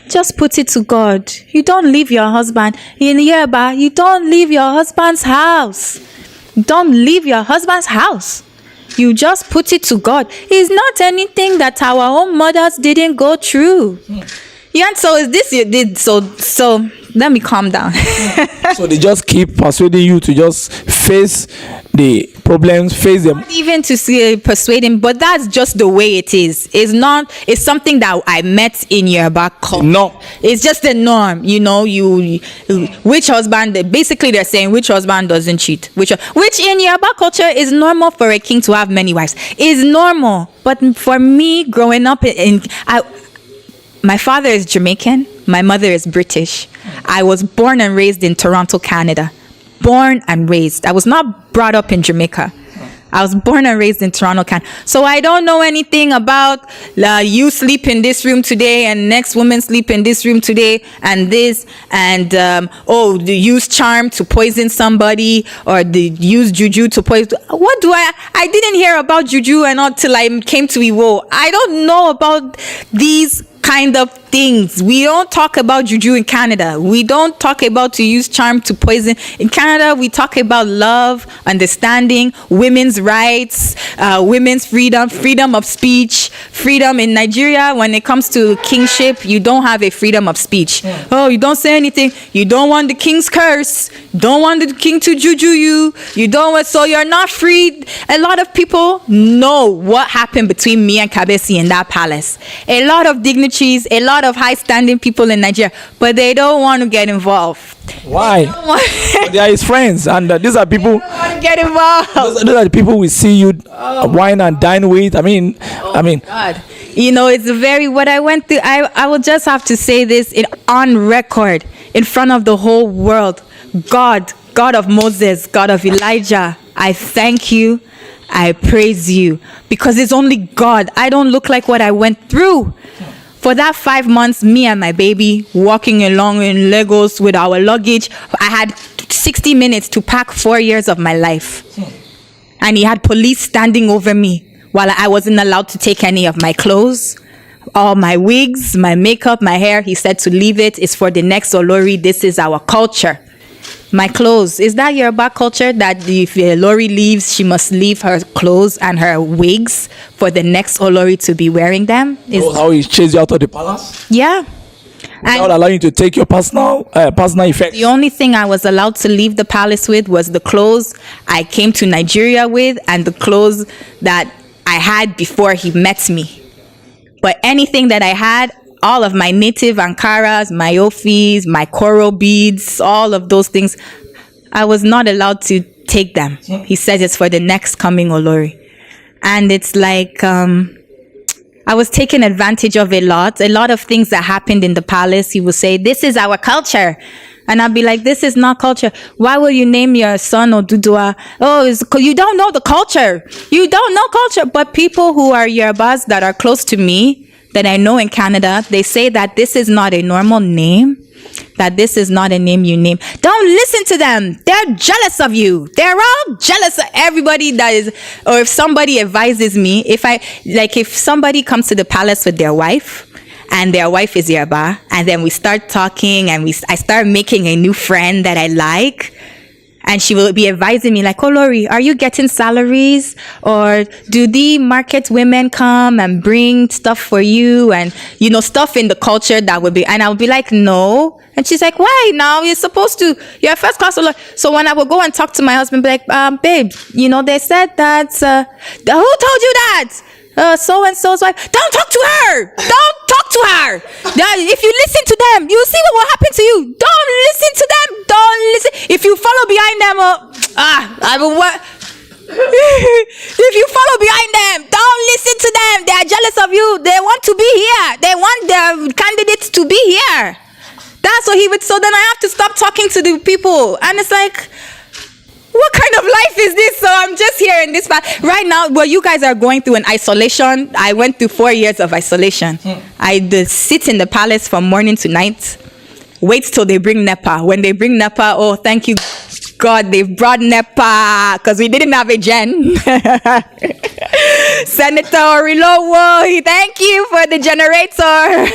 just put it to God. You don't leave your husband. In Yoruba, you don't leave your husband's house. Don't leave your husband's house. You just put it to God. It's not anything that our own mothers didn't go through." Yeah, and so is this you did so let me calm down. So they just keep persuading you to just face the problems, face them. Not even to see persuade him, but that's just the way it is. It's something that I met in Yoruba culture. No. It's just the norm, which husband, basically they're saying which husband doesn't cheat, which in Yoruba culture is normal for a king to have many wives. Is normal. But for me growing up my father is Jamaican, my mother is British. I was born and raised in Toronto, Canada. Born and raised. I was not brought up in Jamaica. I was born and raised in Toronto, Canada. So I don't know anything about you sleep in this room today and next woman sleep in this room today and this and the use charm to poison somebody or the use juju to poison. What do I didn't hear about juju and until I came to Iwo. I don't know about these kind of things. We don't talk about juju in Canada. We don't talk about to use charm to poison. In Canada, we talk about love, understanding, women's rights, women's freedom of speech, freedom. In Nigeria, when it comes to kingship, you don't have a freedom of speech. Oh, you don't say anything. You don't want the king's curse. Don't want the king to juju you. You don't want, so you're not free. A lot of people know what happened between me and Kabesi in that palace. A lot of dignitaries dignitaries, a lot of high-standing people in Nigeria, but they don't want to get involved. Why? They are his friends, and these are people. They don't want to get involved. Those are the people we see you wine and dine with. I mean, God. You know, it's what I went through. I will just have to say this on record in front of the whole world. God of Moses, God of Elijah, I thank you. I praise you, because it's only God. I don't look like what I went through. For that 5 months, me and my baby walking along in Lagos with our luggage, I had 60 minutes to pack 4 years of my life. And he had police standing over me while I wasn't allowed to take any of my clothes, all my wigs, my makeup, my hair. He said to leave it. It's for the next Olori. This is our culture. My clothes. Is that Yoruba culture that if a Olori leaves, she must leave her clothes and her wigs for the next Olori to be wearing them? how he chased you out of the palace? Yeah. Without allowing you to take your personal effects. The only thing I was allowed to leave the palace with was the clothes I came to Nigeria with and the clothes that I had before he met me. But anything that I had, all of my native Ankaras, my Ofis, my coral beads, all of those things, I was not allowed to take them. He says it's for the next coming Olori. And it's like, I was taken advantage of a lot of things that happened in the palace. He would say, this is our culture. And I'd be like, this is not culture. Why will you name your son Odudua? Oh, you don't know the culture. You don't know culture. But people who are Yorubas that are close to me, that I know in Canada, they say that this is not a normal name, that this is not a name you name. Don't listen to them. They're jealous of you. They're all jealous of everybody that is, or if somebody advises me, if somebody comes to the palace with their wife, and their wife is Yoruba, and then we start talking, and I start making a new friend that I like, and she will be advising me like, oh, Lori, are you getting salaries? Or do the market women come and bring stuff for you? And, stuff in the culture that would be, and I would be like, no. And she's like, why now? You're supposed to, you're a first class. So when I would go and talk to my husband, be like, babe, they said that, who told you that? So-and-so's wife. Don't talk to her. Don't talk to her. If you listen to them, you'll see what will happen to you. Don't listen to them. Don't listen. If you follow behind them, if you follow behind them, don't listen to them. They are jealous of you. They want to be here. They want their candidates to be here. That's what he would. So then I have to stop talking to the people. And it's like, what kind of life is this? So I'm just here in this part. Right now, you guys are going through an isolation. I went through 4 years of isolation. I sit in the palace from morning to night. Wait till they bring NEPA. When they bring NEPA, oh, thank you, God, they've brought NEPA because we didn't have a gen. Senator Oluwo, thank you for the generator.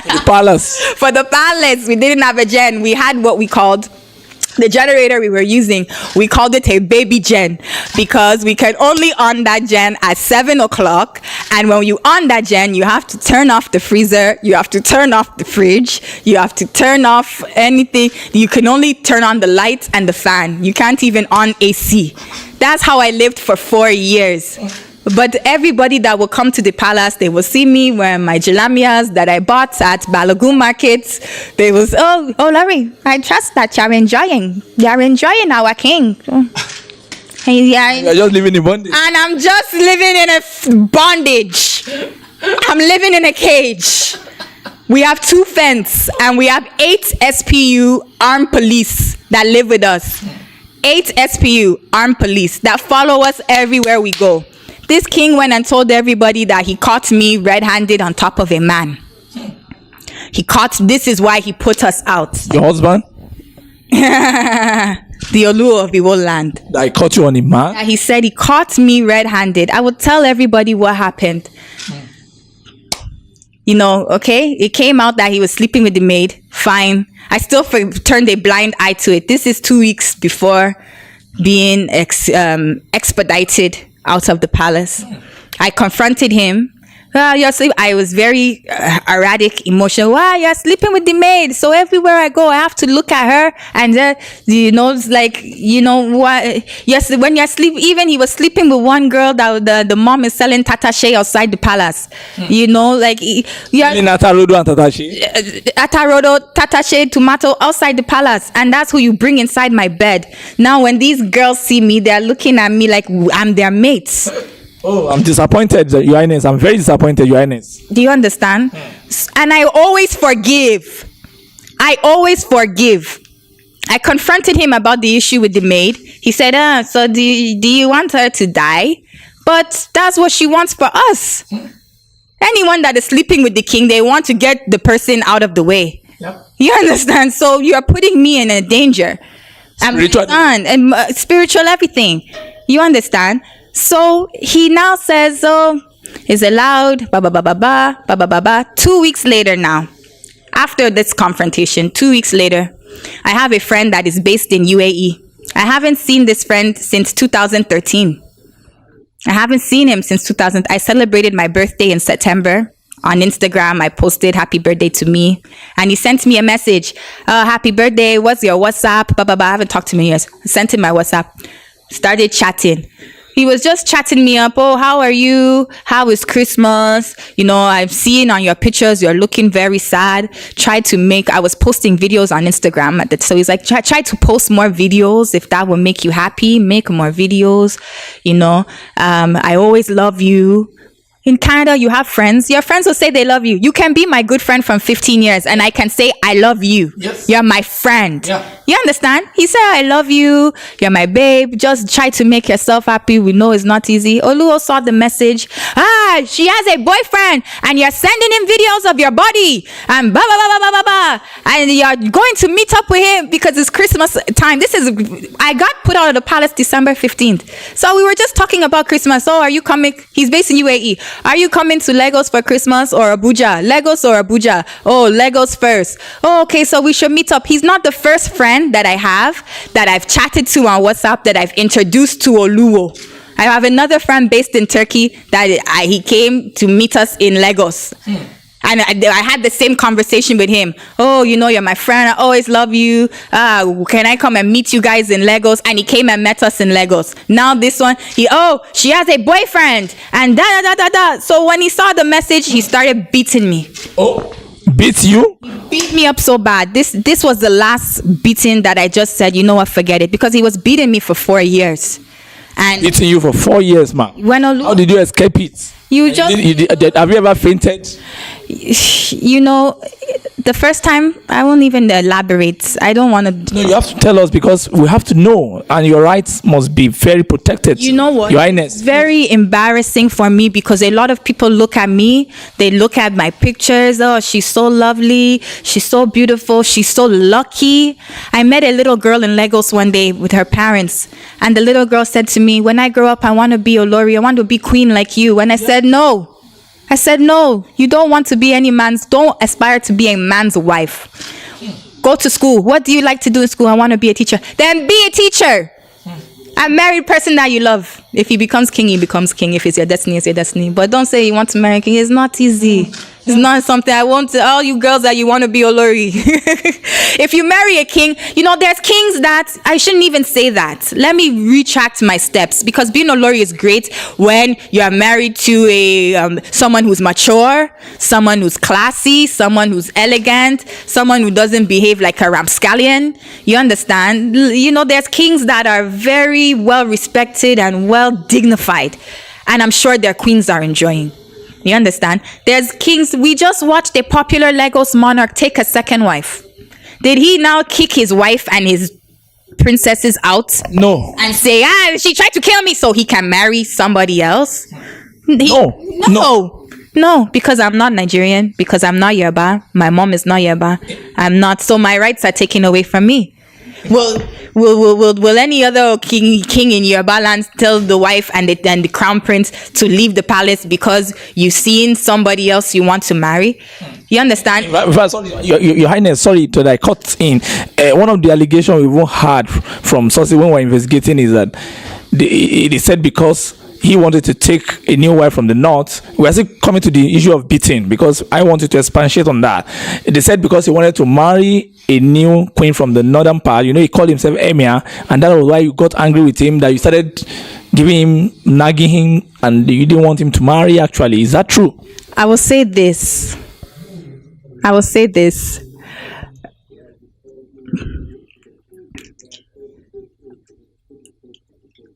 The palace. For the palace, we didn't have a gen. We had what we called the generator we were using, we called it a baby gen because we can only on that gen at 7 o'clock. And when you on that gen, you have to turn off the freezer, you have to turn off the fridge, you have to turn off anything. You can only turn on the lights and the fan. You can't even on AC. That's how I lived for 4 years. But everybody that will come to the palace, they will see me wearing my jalamias that I bought at Balogun markets. They will say, oh, Larry, I trust that you're enjoying our king. You're just living in bondage. And I'm just living in a bondage. I'm living in a cage. We have 2 fence and we have 8 SPU armed police that live with us. 8 SPU armed police that follow us everywhere we go. This king went and told everybody that he caught me red-handed on top of a man. This is why he put us out. Your husband? The Oluwo of the whole land. That he caught you on a man? He said he caught me red-handed. I would tell everybody what happened. Okay? It came out that he was sleeping with the maid. Fine. I still turned a blind eye to it. This is 2 weeks before being expedited out of the palace. I confronted him You're sleep. I was very erratic, emotional. Wow, you're sleeping with the maid. So everywhere I go, I have to look at her, and it's like, what? Yes, when you're sleep, even he was sleeping with one girl that the mom is selling tatashe outside the palace. Like yeah, In Atarodo and Tatashi. Atarodo, tatashe, tomato outside the palace, and that's who you bring inside my bed. Now, when these girls see me, they're looking at me like I'm their mates. Oh, I'm disappointed, Your Highness. I'm very disappointed, Your Highness. Do you understand? And I always forgive. I confronted him about the issue with the maid. He said, so do you want her to die? But that's what she wants for us. Anyone that is sleeping with the king, they want to get the person out of the way. Yep. You understand? So you're putting me in a danger. Spiritual. And spiritual everything. You understand? So he now says, is allowed, ba ba ba ba ba ba ba ba ba. 2 weeks later now, after this confrontation, 2 weeks later, I have a friend that is based in UAE. I haven't seen this friend since 2013. I haven't seen him since 2000. I celebrated my birthday in September. On Instagram, I posted happy birthday to me. And he sent me a message. Happy birthday. What's your WhatsApp? Ba ba ba. I haven't talked to him yet. I sent him my WhatsApp. Started chatting. He was just chatting me up. Oh, how are you? How is Christmas? I've seen on your pictures, you're looking very sad. I was posting videos on Instagram at that. So he's like, try to post more videos. If that will make you happy, make more videos. I always love you. In Canada, you have friends. Your friends will say they love you. You can be my good friend from 15 years and I can say, I love you. Yes. You're my friend. Yeah. You understand? He said, I love you. You're my babe. Just try to make yourself happy. We know it's not easy. Oluwo saw the message. She has a boyfriend and you're sending him videos of your body and blah, blah, blah, blah, blah, blah. And you're going to meet up with him because it's Christmas time. I got put out of the palace December 15th. So we were just talking about Christmas. Oh, are you coming? He's based in UAE. Are you coming to Lagos for Christmas or Abuja? Lagos or Abuja? Oh, Lagos first. Oh, okay, so we should meet up. He's not the first friend that I have that I've chatted to on WhatsApp that I've introduced to Oluwo. I have another friend based in Turkey that he came to meet us in Lagos. And I had the same conversation with him. Oh, you're my friend. I always love you. Can I come and meet you guys in Lagos? And he came and met us in Lagos. Now this one, she has a boyfriend. And da da da da da. So when he saw the message, he started beating me. Oh, beat you? He beat me up so bad. This was the last beating that I just said, forget it. Because he was beating me for 4 years. And beating you for 4 years, man. How did you escape it? Have you ever fainted? The first time, I won't even elaborate. I don't want to. No, you have to tell us because we have to know, and your rights must be very protected. You know what? Your Highness. It's very embarrassing for me because a lot of people look at me. They look at my pictures. Oh, she's so lovely. She's so beautiful. She's so lucky. I met a little girl in Lagos one day with her parents, and the little girl said to me, "When I grow up, I want to be Olori. I want to be queen like you." And I said, "No." I said, no, you don't want to be don't aspire to be a man's wife. Go to school. What do you like to do in school? I want to be a teacher. Then be a teacher. A married person that you love. If he becomes king, he becomes king. If it's your destiny, it's your destiny. But don't say you want to marry a king. It's not easy. It's not something I want to, all you girls that you want to be Olori. If you marry a king, there's kings that, I shouldn't even say that. Let me retract my steps because being Olori is great when you're married to someone who's mature, someone who's classy, someone who's elegant, someone who doesn't behave like a rapscallion. You understand? There's kings that are very well respected and well dignified. And I'm sure their queens are enjoying. You understand? There's kings. We just watched a popular Lagos monarch take a second wife. Did he now kick his wife and his princesses out? No. And say, she tried to kill me so he can marry somebody else? No, because I'm not Nigerian, because I'm not Yoruba. My mom is not Yoruba. I'm not. So my rights are taken away from me. Will any other king in Yoruba land tell the wife and the crown prince to leave the palace because you've seen somebody else you want to marry? You understand? Your Highness, sorry to cut in. One of the allegations we even heard from sources when we were investigating is that they said because he wanted to take a new wife from the north. We're still coming to the issue of beating because I wanted to expatiate on that. They said because he wanted to marry a new queen from the northern part, he called himself Emir, and that was why you got angry with him, that you started giving him, nagging him, and you didn't want him to marry actually. Is that true? I will say this.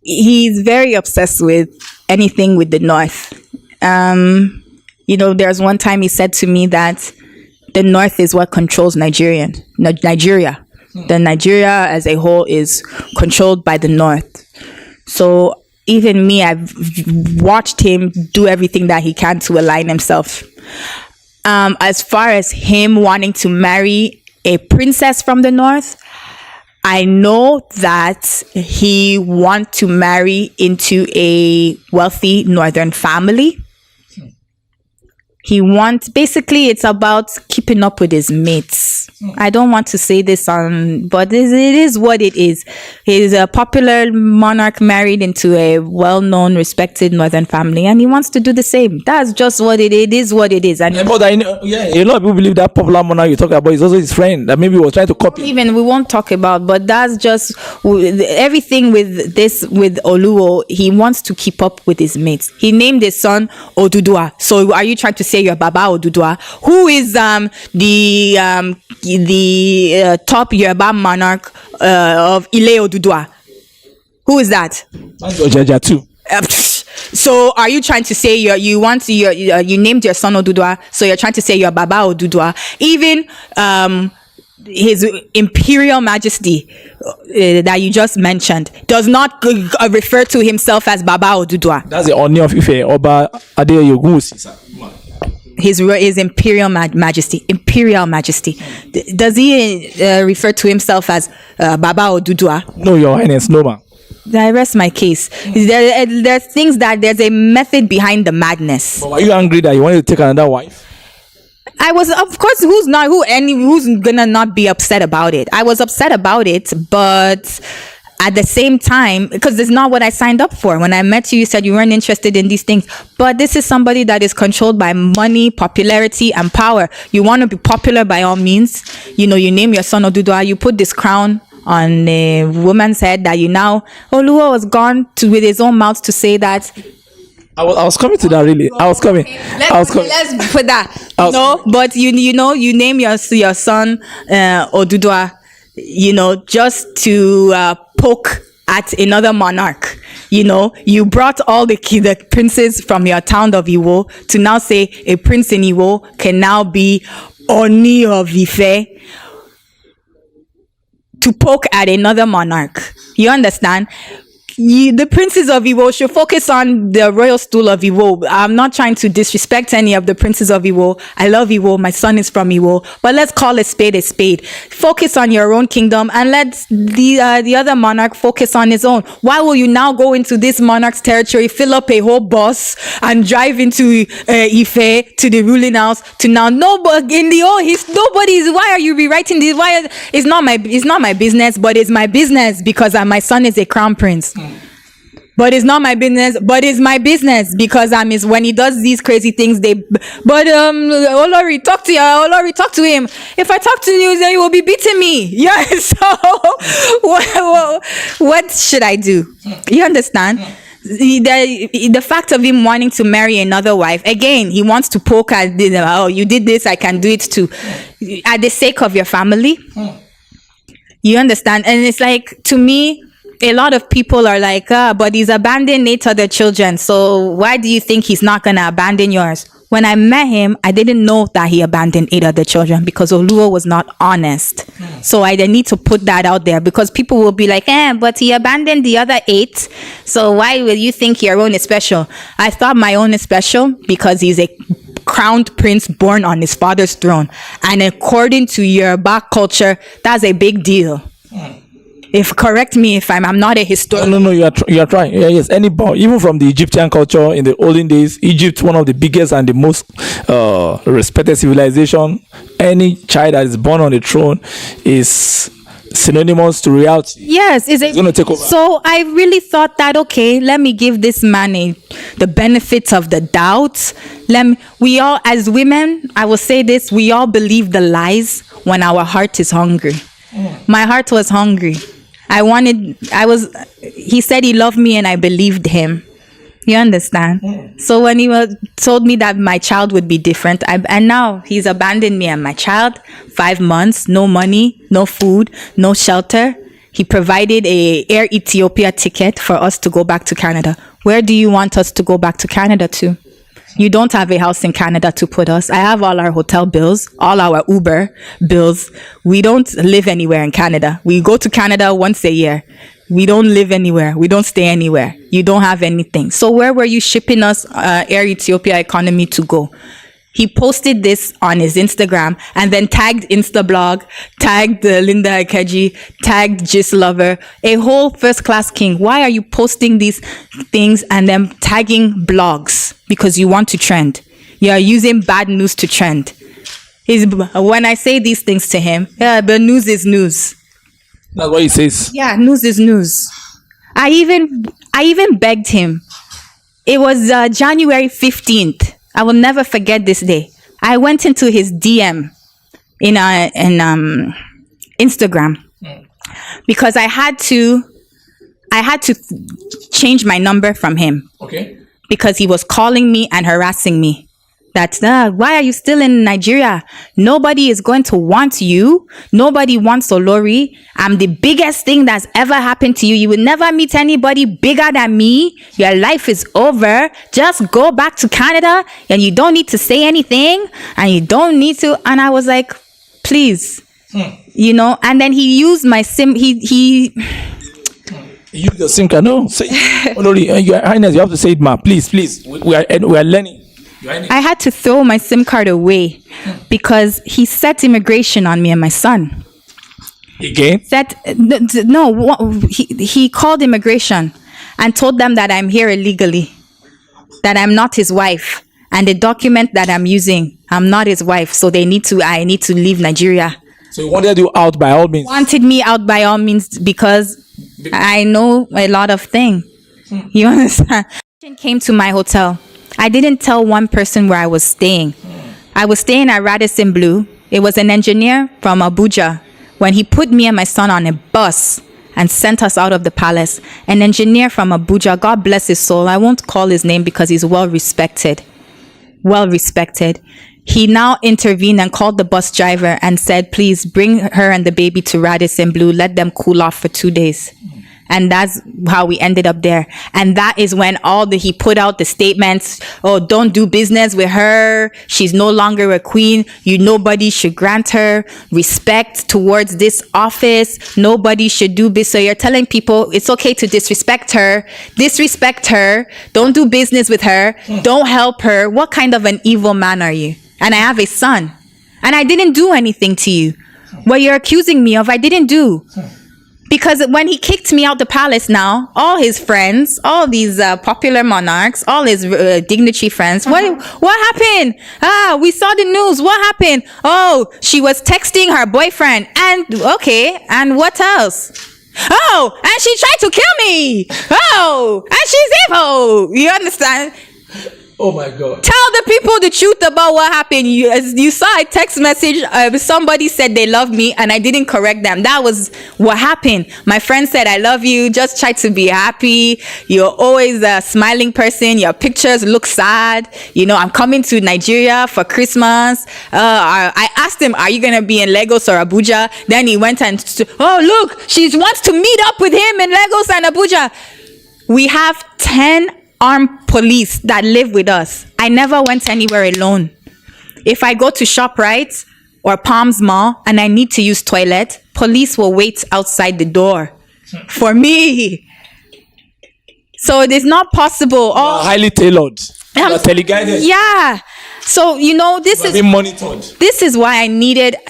He's very obsessed with anything with the North. There's one time he said to me that the North is what controls Nigeria. The Nigeria as a whole is controlled by the North. So even me, I've watched him do everything that he can to align himself. As far as him wanting to marry a princess from the North, I know that he wants to marry into a wealthy northern family. Basically, it's about keeping up with his mates. I don't want to say this but it is what it is. He's a popular monarch married into a well-known, respected northern family, and he wants to do the same. That's just what it is. What it is. And but I know, a lot of people believe that popular monarch you talk about is also his friend that maybe was trying to copy. Even we won't talk about, but that's just everything with Oluwo. He wants to keep up with his mates. He named his son Odudua. So are you trying to say you're Baba Odudua? Who is the top Yoruba monarch of Eleya Odudua? Who is that? Ojaja too. So are you trying to say you named your son Odudua, so you're trying to say you're Baba Odudua? Even His Imperial Majesty that you just mentioned does not refer to himself as Baba Odudua. That's the Oni of Ife, Oba Adeyogun. His Imperial Majesty. Does he refer to himself as Baba Odudua? No, Your Highness, no, ma. I rest my case. There's things that there's a method behind the madness. But were you angry that you wanted to take another wife? I was, of course. Who's gonna not be upset about it? I was upset about it, but at the same time, because it's not what I signed up for. When I met you, you said you weren't interested in these things. But this is somebody that is controlled by money, popularity, and power. You want to be popular by all means. You name your son Odudua, you put this crown on a woman's head that Oluwo was gone with his own mouth to say that. I was coming to that, really. Let's put that. But you name your son Odudua, just to poke at another monarch. You brought all the princes from your town of Iwo to now say a prince in Iwo can now be Oni of Ife, to poke at another monarch. You understand? The princes of Iwo should focus on the royal stool of Iwo. I'm not trying to disrespect any of the princes of Iwo. I love Iwo. My son is from Iwo. But let's call a spade a spade. Focus on your own kingdom and let the other monarch focus on his own. Why will you now go into this monarch's territory, fill up a whole bus, and drive into Ife to the ruling house to now? Nobody. Why are you rewriting this? Why? It's not my business, but it's my business because my son is a crown prince. But it's not my business, but it's my business because when he does these crazy things, Olori, talk to him. If I talk to you, then you will be beating me. Yeah, so what should I do? You understand? The fact of him wanting to marry another wife, again, he wants to poke at, you did this, I can do it too. At the sake of your family. You understand? And it's like, to me, a lot of people are like, but he's abandoned 8 other children. So why do you think he's not going to abandon yours? When I met him, I didn't know that he abandoned 8 other children because Oluwo was not honest. So I need to put that out there because people will be like, but he abandoned the other 8. So why will you think your own is special? I thought my own is special because he's a crowned prince born on his father's throne. And according to Yoruba culture, that's a big deal. Correct me if I'm not a historian. No, you are trying. Yeah, yes. Even from the Egyptian culture in the olden days, Egypt, one of the biggest and the most respected civilization. Any child that is born on the throne is synonymous to reality. Yes, It's going to take over. So I really thought that, okay, let me give this man the benefits of the doubt. We all, as women, I will say this, we all believe the lies when our heart is hungry. My heart was hungry. He said he loved me and I believed him. You understand? So when he told me that my child would be different, and now he's abandoned me and my child, 5 months, no money, no food, no shelter. He provided a Air Ethiopia ticket for us to go back to Canada. Where do you want us to go back to Canada to? You don't have a house in Canada to put us. I have all our hotel bills, all our Uber bills. We don't live anywhere in Canada. We go to Canada once a year. We don't live anywhere. We don't stay anywhere. You don't have anything. So where were you shipping us Air Ethiopia economy to go? He posted this on his Instagram and then tagged Instablog, tagged Linda Akeji, tagged Gist Lover, a whole first class king. Why are you posting these things and then tagging blogs? Because you want to trend. You are using bad news to trend. When I say these things to him, yeah, but news is news. That's what he says. Yeah, news is news. I even begged him. It was January 15th. I will never forget this day. I went into his DM in Instagram because I had to change my number from him. Okay. Because he was calling me and harassing me. That, why are you still in Nigeria? Nobody is going to want you. Nobody wants Olori. I'm the biggest thing that's ever happened to you. You will never meet anybody bigger than me. Your life is over. Just go back to Canada and you don't need to say anything and you don't need to. And I was like, please, you know, and then he used my SIM. He used the SIM card. No, say, Olori, Your Highness, you have to say it, ma. Please. We are learning. I had to throw my SIM card away because he set immigration on me and my son. Again? He called immigration and told them that I'm here illegally, that I'm not his wife, and the document that I'm using, I'm not his wife, so I need to leave Nigeria. So he wanted you out by all means? Wanted me out by all means because I know a lot of things. You understand? Came to my hotel. I didn't tell one person where I was staying. I was staying at Radisson Blu. It was an engineer from Abuja. When he put me and my son on a bus and sent us out of the palace, an engineer from Abuja, God bless his soul, I won't call his name because he's well respected. He now intervened and called the bus driver and said, please bring her and the baby to Radisson Blu. Let them cool off for 2 days. And that's how we ended up there. And that is when he put out the statements, oh, don't do business with her. She's no longer a queen. Nobody should grant her respect towards this office. Nobody should do business. So you're telling people it's okay to disrespect her. Don't do business with her. Don't help her. What kind of an evil man are you? And I have a son. And I didn't do anything to you. What you're accusing me of, I didn't do. Because when he kicked me out the palace now, all his friends, all these popular monarchs, all his dignitary friends, what happened? We saw the news. What happened? Oh, she was texting her boyfriend. And okay, and what else? Oh, and she tried to kill me. Oh, and she's evil. You understand? Oh my God. Tell the people the truth about what happened. You saw a text message. Somebody said they love me and I didn't correct them. That was what happened. My friend said, I love you. Just try to be happy. You're always a smiling person. Your pictures look sad. You know, I'm coming to Nigeria for Christmas. I asked him, are you going to be in Lagos or Abuja? Then he went and, oh, look, she wants to meet up with him in Lagos and Abuja. We have 10 armed police that live with us. I never went anywhere alone. If I go to ShopRite or Palms Mall and I need to use toilet, police will wait outside the door for me. So it is not possible. Highly tailored. Teleguided. Yeah. So, this is being monitored. this is why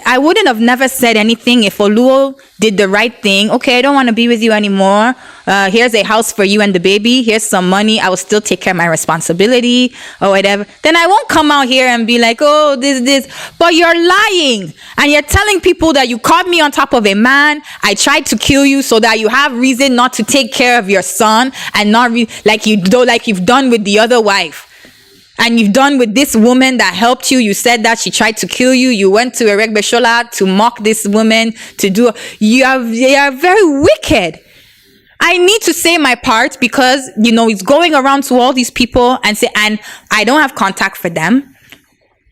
I wouldn't have never said anything if Oluwo did the right thing. Okay, I don't want to be with you anymore. Here's a house for you and the baby. Here's some money. I will still take care of my responsibility or whatever. Then I won't come out here and be like, oh, this. But you're lying. And you're telling people that you caught me on top of a man. I tried to kill you so that you have reason not to take care of your son and not like you've done with the other wife. And you've done with this woman that helped you. You said that she tried to kill you. You went to Erek Beshola to mock this woman, you are very wicked. I need to say my part because, it's going around to all these people and I don't have contact for them.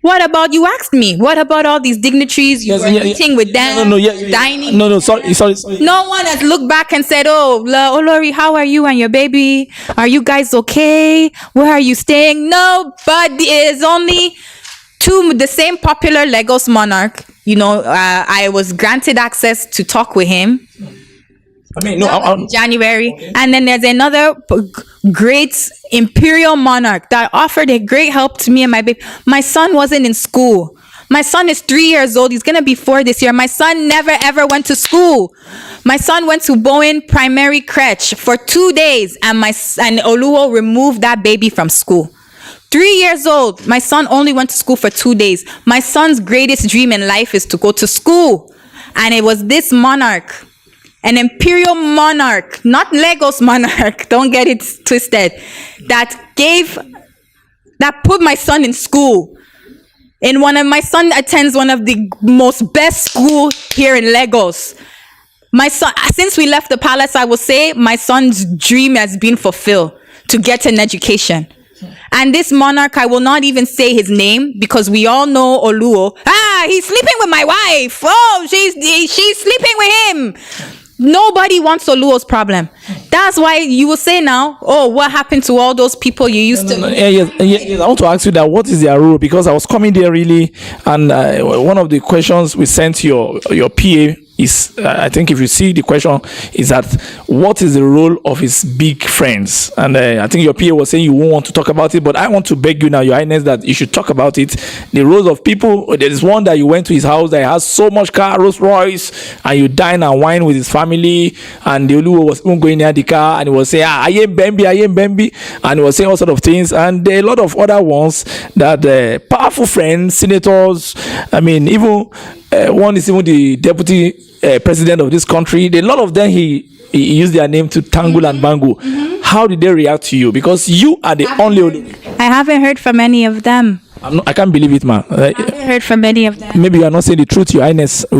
What about, you asked me, what about all these dignitaries? You were meeting with them, dining. No, sorry. No one has looked back and said, oh, Olori, how are you and your baby? Are you guys okay? Where are you staying? No, but it's only the same popular Lagos monarch. I was granted access to talk with him. January. Okay. And then there's another great imperial monarch that offered a great help to me and my baby. My son wasn't in school. My son is 3 years old. He's going to be 4 this year. My son never ever went to school. My son went to Bowen Primary Crèche for 2 days and Oluwo removed that baby from school. 3 years old. My son only went to school for 2 days. My son's greatest dream in life is to go to school. And it was this monarch, an imperial monarch, not Lagos monarch, don't get it twisted, that put my son in school. My son attends one of the most best school here in Lagos. My son, since we left the palace, I will say my son's dream has been fulfilled to get an education. And this monarch, I will not even say his name because we all know Oluwo. He's sleeping with my wife. Oh, she's sleeping with him. Nobody wants Oluwo's problem. That's why you will say now, oh, what happened to all those people you used to... Yes, I want to ask you that, what is their role? Because I was coming there really, and one of the questions we sent to your PA is, I think if you see the question, is that what is the role of his big friends? And I think your PA was saying you won't want to talk about it, but I want to beg you now, Your Highness, that you should talk about it. The roles of people. There is one that you went to his house that has so much car, Rolls Royce, and you dine and wine with his family, and the Oluwo was even going near the car and he was saying, I am Bambi, and he was saying all sort of things. And there are a lot of other ones that powerful friends, senators, even one is even the deputy president of this country. A lot of them, he used their name to tangle and bangle. Mm-hmm. How did they react to you? Because you are the only... I haven't heard from any of them. I can't believe it, man. I haven't heard from any of them. Maybe you are not saying the truth, Your Highness. Are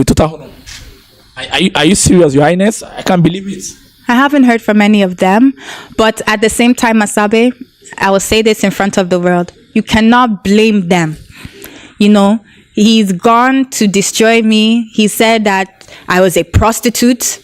you serious, Your Highness? I can't believe it. I haven't heard from any of them. But at the same time, Asabe, I will say this in front of the world. You cannot blame them. He's gone to destroy me. He said that I was a prostitute.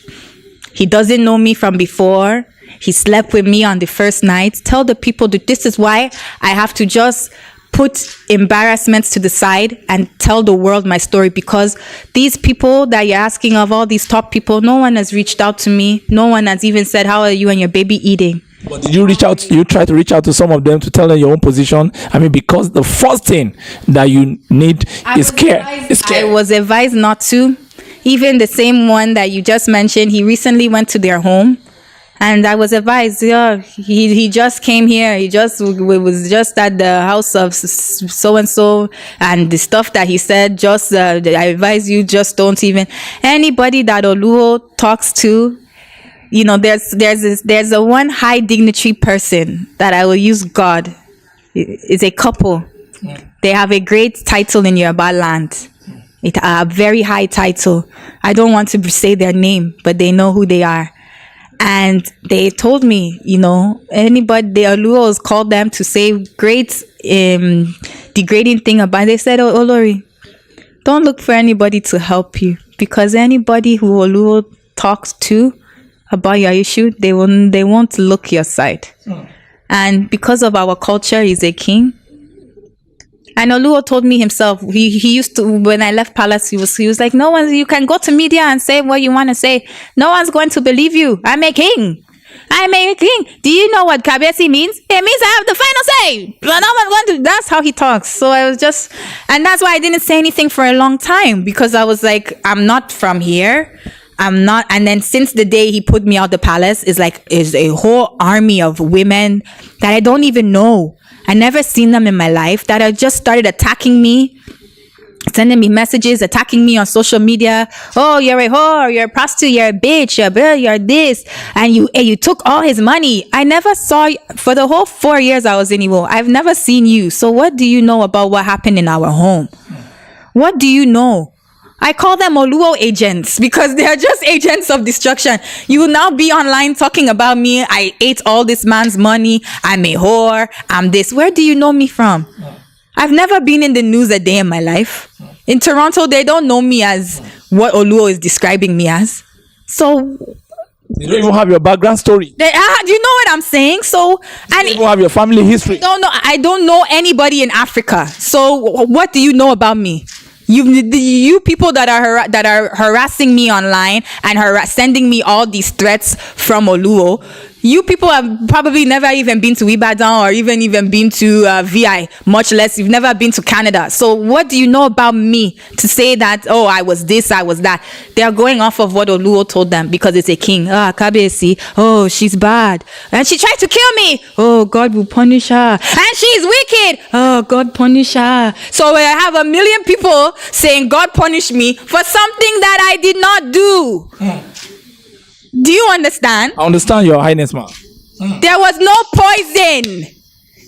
He doesn't know me from before. He slept with me on the first night. Tell the people that this is why I have to just put embarrassments to the side and tell the world my story, because these people that you're asking of, all these top people, no one has reached out to me. No one has even said, how are you and your baby eating? But did you reach out? You try to reach out to some of them to tell them your own position? Because the first thing that you need is care. I was advised not to. Even the same one that you just mentioned, he recently went to their home, and I was advised. Yeah, he just came here. Was just at the house of so and so, and the stuff that he said. I advise you, just don't even anybody that Oluwo talks to. There's a one high dignitary person that I will use. God is a couple. They have a great title in Yoruba land. A very high title. I don't want to say their name, but they know who they are. And they told me, anybody, the Oluwos called them to say great degrading thing about it. They said, oh, Olori, don't look for anybody to help you, because anybody who Oluwo talks to about your issue, they won't look your side. And because of our culture, he's a king. And Oluwo told me himself, he used to, when I left palace, he was like, you can go to media and say what you want to say. No one's going to believe you. I'm a king. I'm a king. Do you know what Kabesi means? It means I have the final say. But no one's going to. That's how he talks. So I was just, and that's why I didn't say anything for a long time, because I was like, I'm not from here. I'm not. And then since the day he put me out the palace, is a whole army of women that I don't even know. I never seen them in my life, that have just started attacking me, sending me messages, attacking me on social media. Oh, you're a whore, you're a prostitute, you're a bitch, you're this, and you took all his money. I never saw, for the whole 4 years I was in Igbo, I've never seen you. So what do you know about what happened in our home? What do you know? I call them Oluwo agents, because they are just agents of destruction. You will now be online talking about me. I ate all this man's money. I'm a whore. I'm this. Where do you know me from? I've never been in the news a day in my life. In Toronto, they don't know me as what Oluwo is describing me as. So You don't even have your background story. do you know what I'm saying? So, You and don't even have your family history. I don't know anybody in Africa. So what do you know about me? You people that are harassing me online and sending me all these threats from Oluwo. You people have probably never even been to Ibadan or even been to VI, much less you've never been to Canada. So what do you know about me to say that, oh, I was this, I was that? They are going off of what Oluwo told them because it's a king. Kabesi, oh, she's bad. And she tried to kill me. Oh, God will punish her. And she's wicked. Oh, God punish her. So I have a million people saying God punish me for something that I did not do. Do you understand? I understand, Your Highness, ma'am. There was no poison.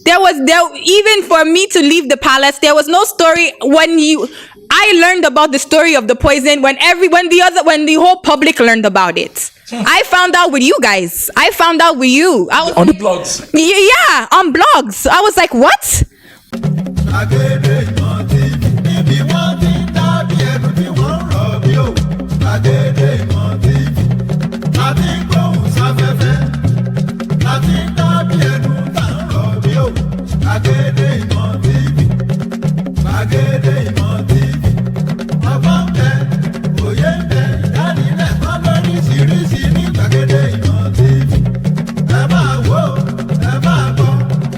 Even for me to leave the palace, there was no story. I learned about the story of the poison when the whole public learned about it. I found out with you guys. I found out with you. On the blogs. Yeah, on blogs. I was like, what?